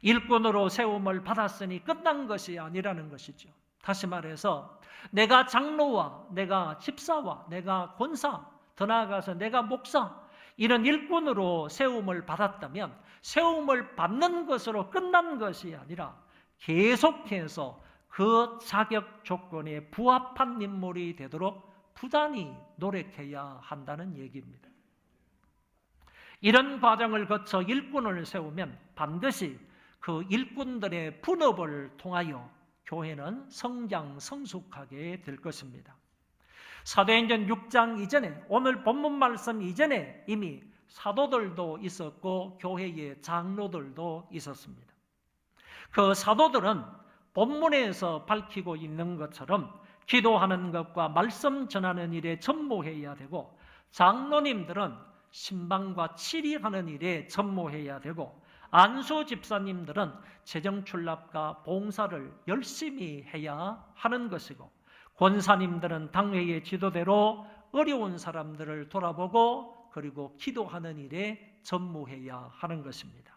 일꾼으로 세움을 받았으니 끝난 것이 아니라는 것이죠. 다시 말해서 내가 장로와 내가 집사와 내가 권사, 더 나아가서 내가 목사, 이런 일꾼으로 세움을 받았다면 세움을 받는 것으로 끝난 것이 아니라 계속해서 그 자격 조건에 부합한 인물이 되도록 부단히 노력해야 한다는 얘기입니다. 이런 과정을 거쳐 일꾼을 세우면 반드시 그 일꾼들의 분업을 통하여 교회는 성장 성숙하게 될 것입니다. 사도행전 6장 이전에, 오늘 본문 말씀 이전에 이미 사도들도 있었고 교회의 장로들도 있었습니다. 그 사도들은 본문에서 밝히고 있는 것처럼 기도하는 것과 말씀 전하는 일에 전무해야 되고, 장로님들은 신방과 치리하는 일에 전무해야 되고, 안수 집사님들은 재정 출납과 봉사를 열심히 해야 하는 것이고, 권사님들은 당회의 지도대로 어려운 사람들을 돌아보고 그리고 기도하는 일에 전무해야 하는 것입니다.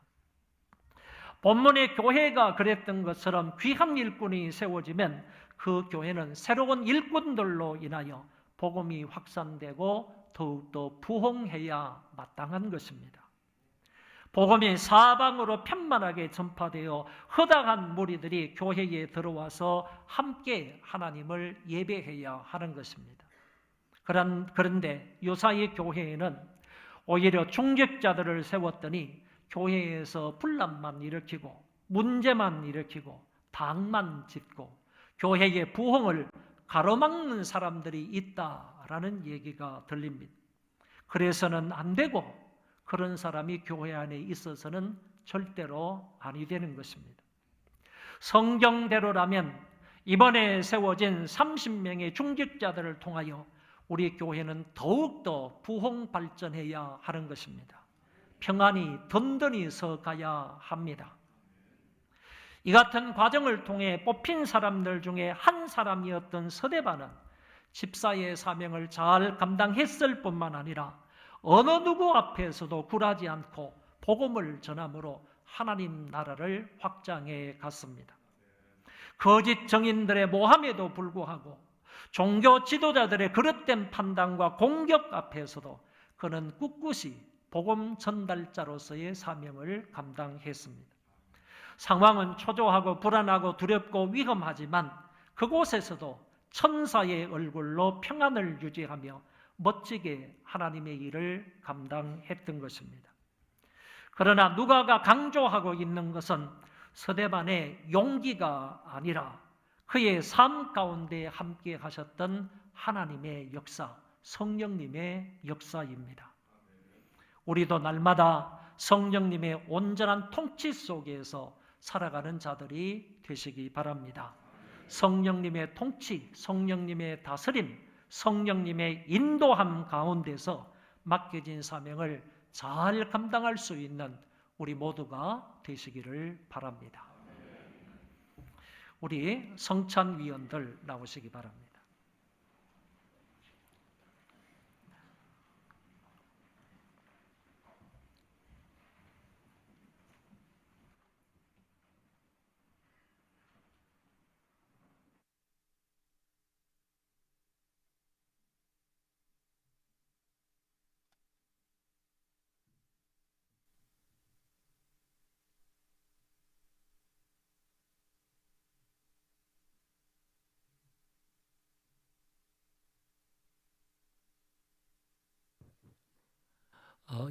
본문의 교회가 그랬던 것처럼 귀한 일꾼이 세워지면 그 교회는 새로운 일꾼들로 인하여 복음이 확산되고 더욱더 부흥해야 마땅한 것입니다. 복음이 사방으로 편만하게 전파되어 허다한 무리들이 교회에 들어와서 함께 하나님을 예배해야 하는 것입니다. 그런데 요사이 교회에는 오히려 중직자들을 세웠더니 교회에서 분란만 일으키고 문제만 일으키고 당만 짓고 교회의 부흥을 가로막는 사람들이 있다라는 얘기가 들립니다. 그래서는 안 되고 그런 사람이 교회 안에 있어서는 절대로 아니 되는 것입니다. 성경대로라면 이번에 세워진 30명의 중직자들을 통하여 우리 교회는 더욱더 부흥 발전해야 하는 것입니다. 평안이 든든히 서가야 합니다. 이 같은 과정을 통해 뽑힌 사람들 중에 한 사람이었던 서대반은 집사의 사명을 잘 감당했을 뿐만 아니라 어느 누구 앞에서도 굴하지 않고 복음을 전함으로 하나님 나라를 확장해 갔습니다. 거짓 정인들의 모함에도 불구하고 종교 지도자들의 그릇된 판단과 공격 앞에서도 그는 꿋꿋이 복음 전달자로서의 사명을 감당했습니다. 상황은 초조하고 불안하고 두렵고 위험하지만 그곳에서도 천사의 얼굴로 평안을 유지하며 멋지게 하나님의 일을 감당했던 것입니다. 그러나 누가가 강조하고 있는 것은 서대반의 용기가 아니라 그의 삶 가운데 함께 하셨던 하나님의 역사, 성령님의 역사입니다. 우리도 날마다 성령님의 온전한 통치 속에서 살아가는 자들이 되시기 바랍니다. 성령님의 통치, 성령님의 다스림, 성령님의 인도함 가운데서 맡겨진 사명을 잘 감당할 수 있는 우리 모두가 되시기를 바랍니다. 우리 성찬위원들 나오시기 바랍니다.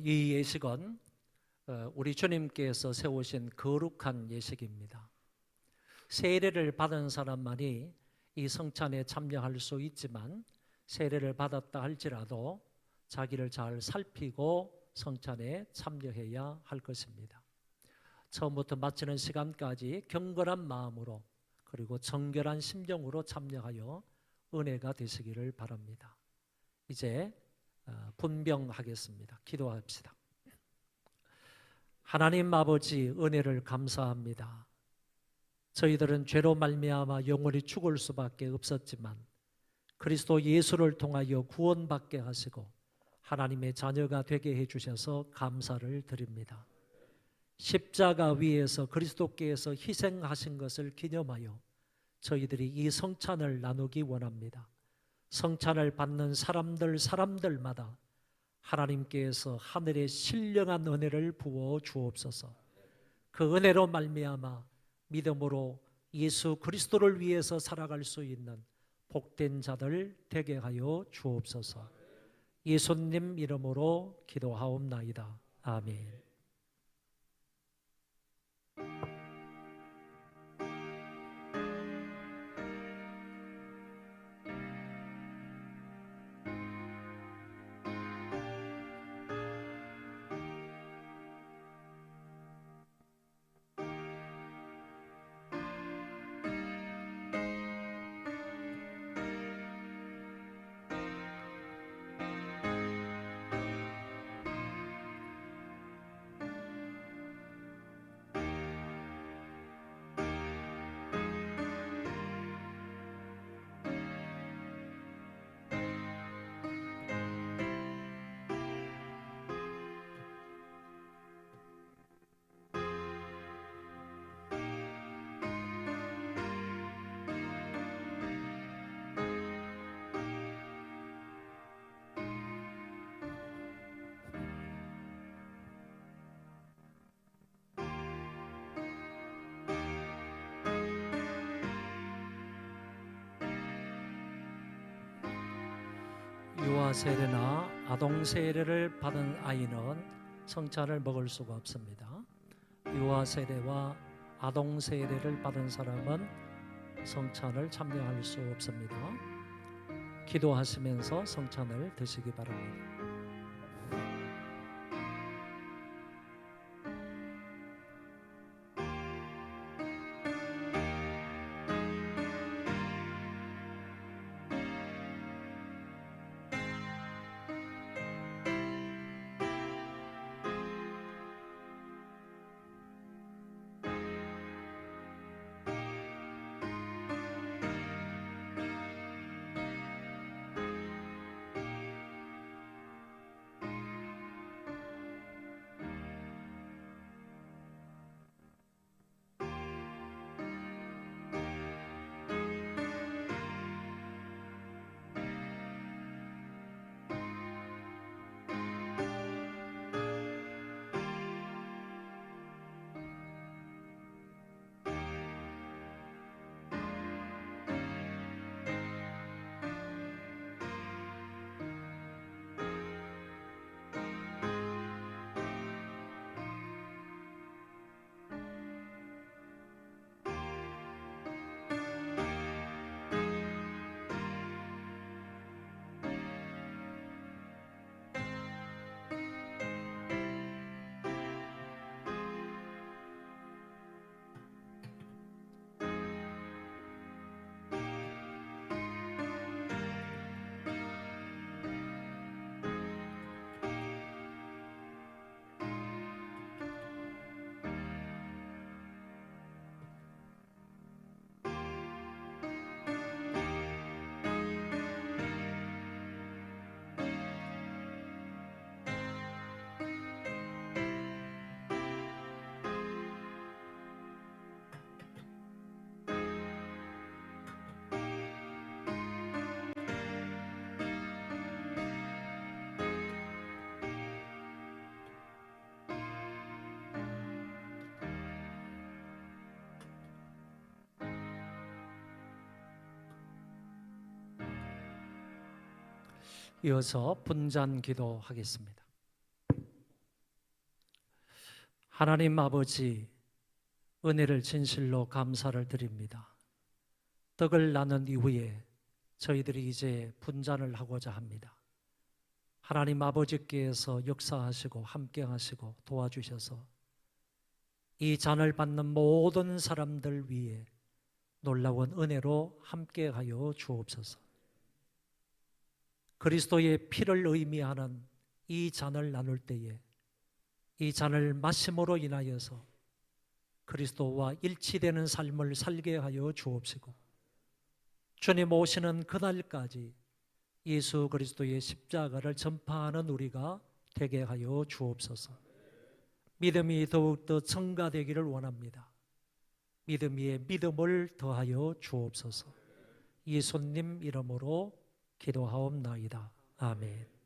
이 예식은 우리 주님께서 세우신 거룩한 예식입니다. 세례를 받은 사람만이 이 성찬에 참여할 수 있지만 세례를 받았다 할지라도 자기를 잘 살피고 성찬에 참여해야 할 것입니다. 처음부터 마치는 시간까지 경건한 마음으로 그리고 정결한 심정으로 참여하여 은혜가 되시기를 바랍니다. 이제 분병하겠습니다. 기도합시다. 하나님 아버지, 은혜를 감사합니다. 저희들은 죄로 말미암아 영원히 죽을 수밖에 없었지만 그리스도 예수를 통하여 구원받게 하시고 하나님의 자녀가 되게 해주셔서 감사를 드립니다. 십자가 위에서 그리스도께서 희생하신 것을 기념하여 저희들이 이 성찬을 나누기 원합니다. 성찬을 받는 사람들마다 하나님께서 하늘의 신령한 은혜를 부어 주옵소서. 그 은혜로 말미암아 믿음으로 예수 그리스도를 위해서 살아갈 수 있는 복된 자들 되게 하여 주옵소서. 예수님 이름으로 기도하옵나이다. 아멘. 유아 세례나 아동 세례를 받은 아이는 성찬을 먹을 수가 없습니다. 유아 세례와 아동 세례를 받은 사람은 성찬을 참여할 수 없습니다. 기도하시면서 성찬을 드시기 바랍니다. 이어서 분잔 기도하겠습니다. 하나님 아버지, 은혜를 진실로 감사를 드립니다. 떡을 나눈 이후에 저희들이 이제 분잔을 하고자 합니다. 하나님 아버지께서 역사하시고 함께 하시고 도와주셔서 이 잔을 받는 모든 사람들 위에 놀라운 은혜로 함께하여 주옵소서. 그리스도의 피를 의미하는 이 잔을 나눌 때에 이 잔을 마심으로 인하여서 그리스도와 일치되는 삶을 살게 하여 주옵시고, 주님 오시는 그날까지 예수 그리스도의 십자가를 전파하는 우리가 되게 하여 주옵소서. 믿음이 더욱더 증가되기를 원합니다. 믿음 위에 믿음을 더하여 주옵소서. 예수님 이름으로 기도하옵나이다. 아멘.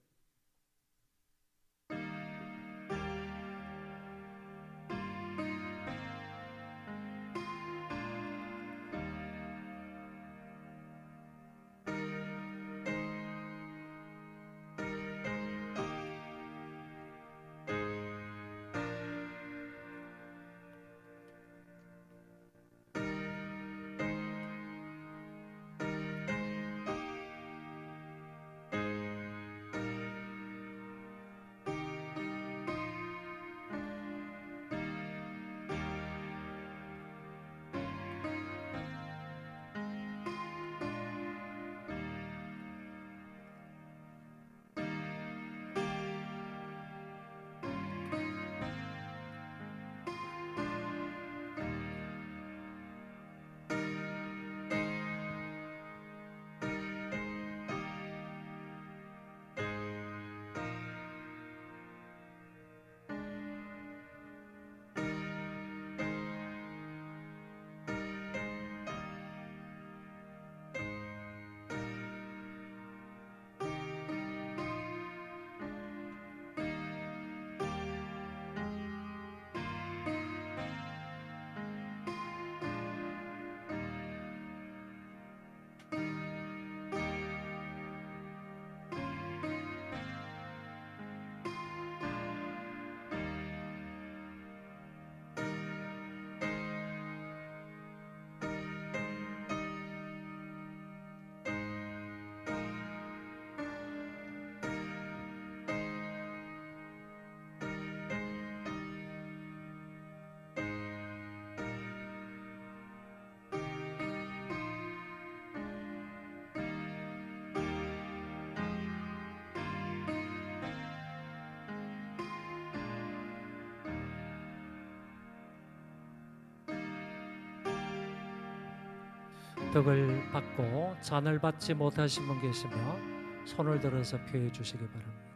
덕을 받고 잔을 받지 못하신 분 계시면 손을 들어서 표해 주시기 바랍니다.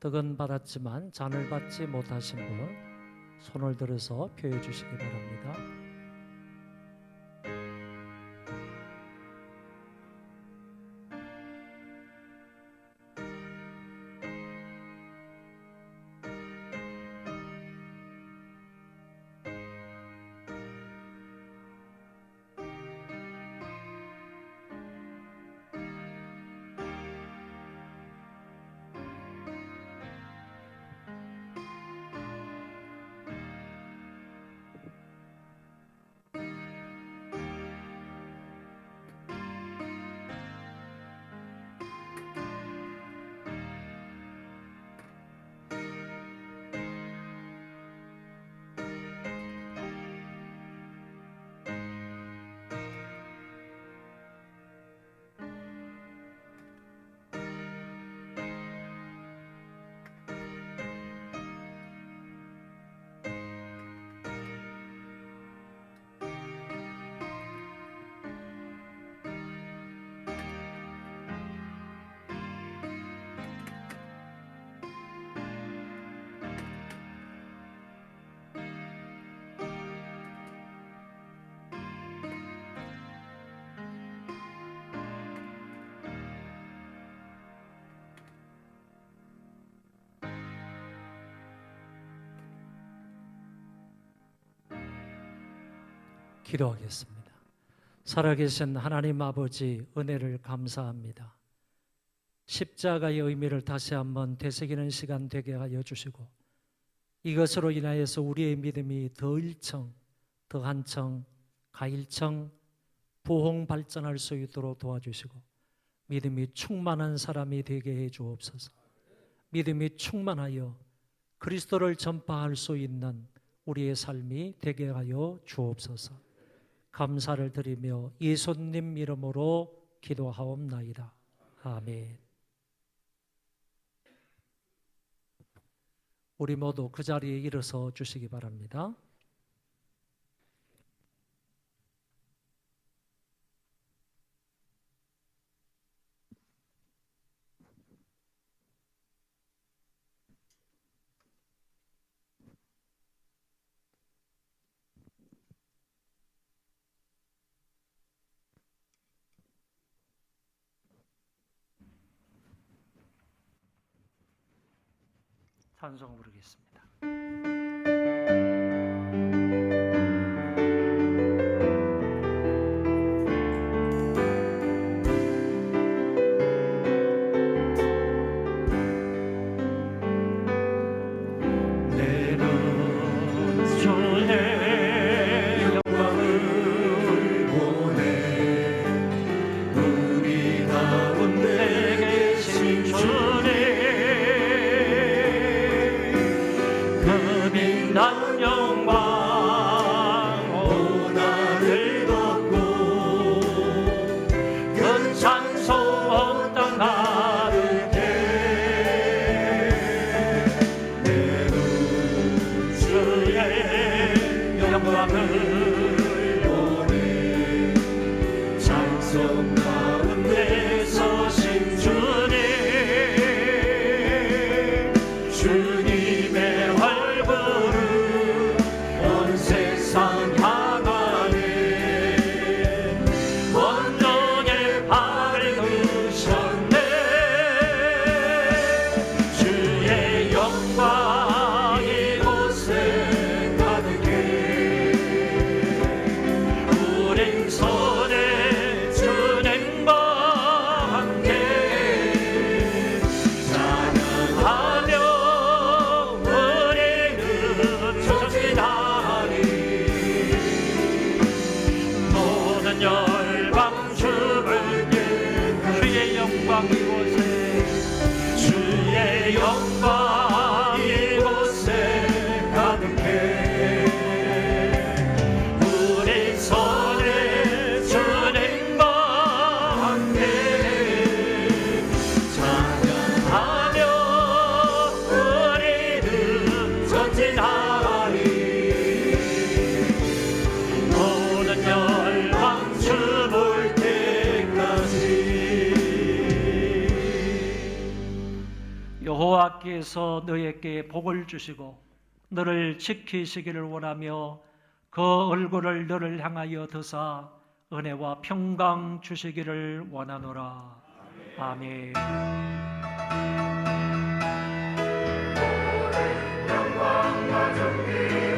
덕은 받았지만 잔을 받지 못하신 분 손을 들어서 표해 주시기 바랍니다. 기도하겠습니다. 살아계신 하나님 아버지, 은혜를 감사합니다. 십자가의 의미를 다시 한번 되새기는 시간 되게 하여 주시고, 이것으로 인하여서 우리의 믿음이 더 일청, 더 한청, 가일청, 부흥 발전할 수 있도록 도와주시고, 믿음이 충만한 사람이 되게 해 주옵소서. 믿음이 충만하여 그리스도를 전파할 수 있는 우리의 삶이 되게 하여 주옵소서. 감사를 드리며 예수님 이름으로 기도하옵나이다. 아멘. 우리 모두 그 자리에 일어서 주시기 바랍니다. 찬송 부르겠습니다. 내는 주의 영광을 보내 우리 가운데 계신 주님 그 가운데에서 너에게 복을 주시고 너를 지키시기를 원하며 그 얼굴을 너를 향하여 드사 은혜와 평강 주시기를 원하노라. 아멘. 영광과 존귀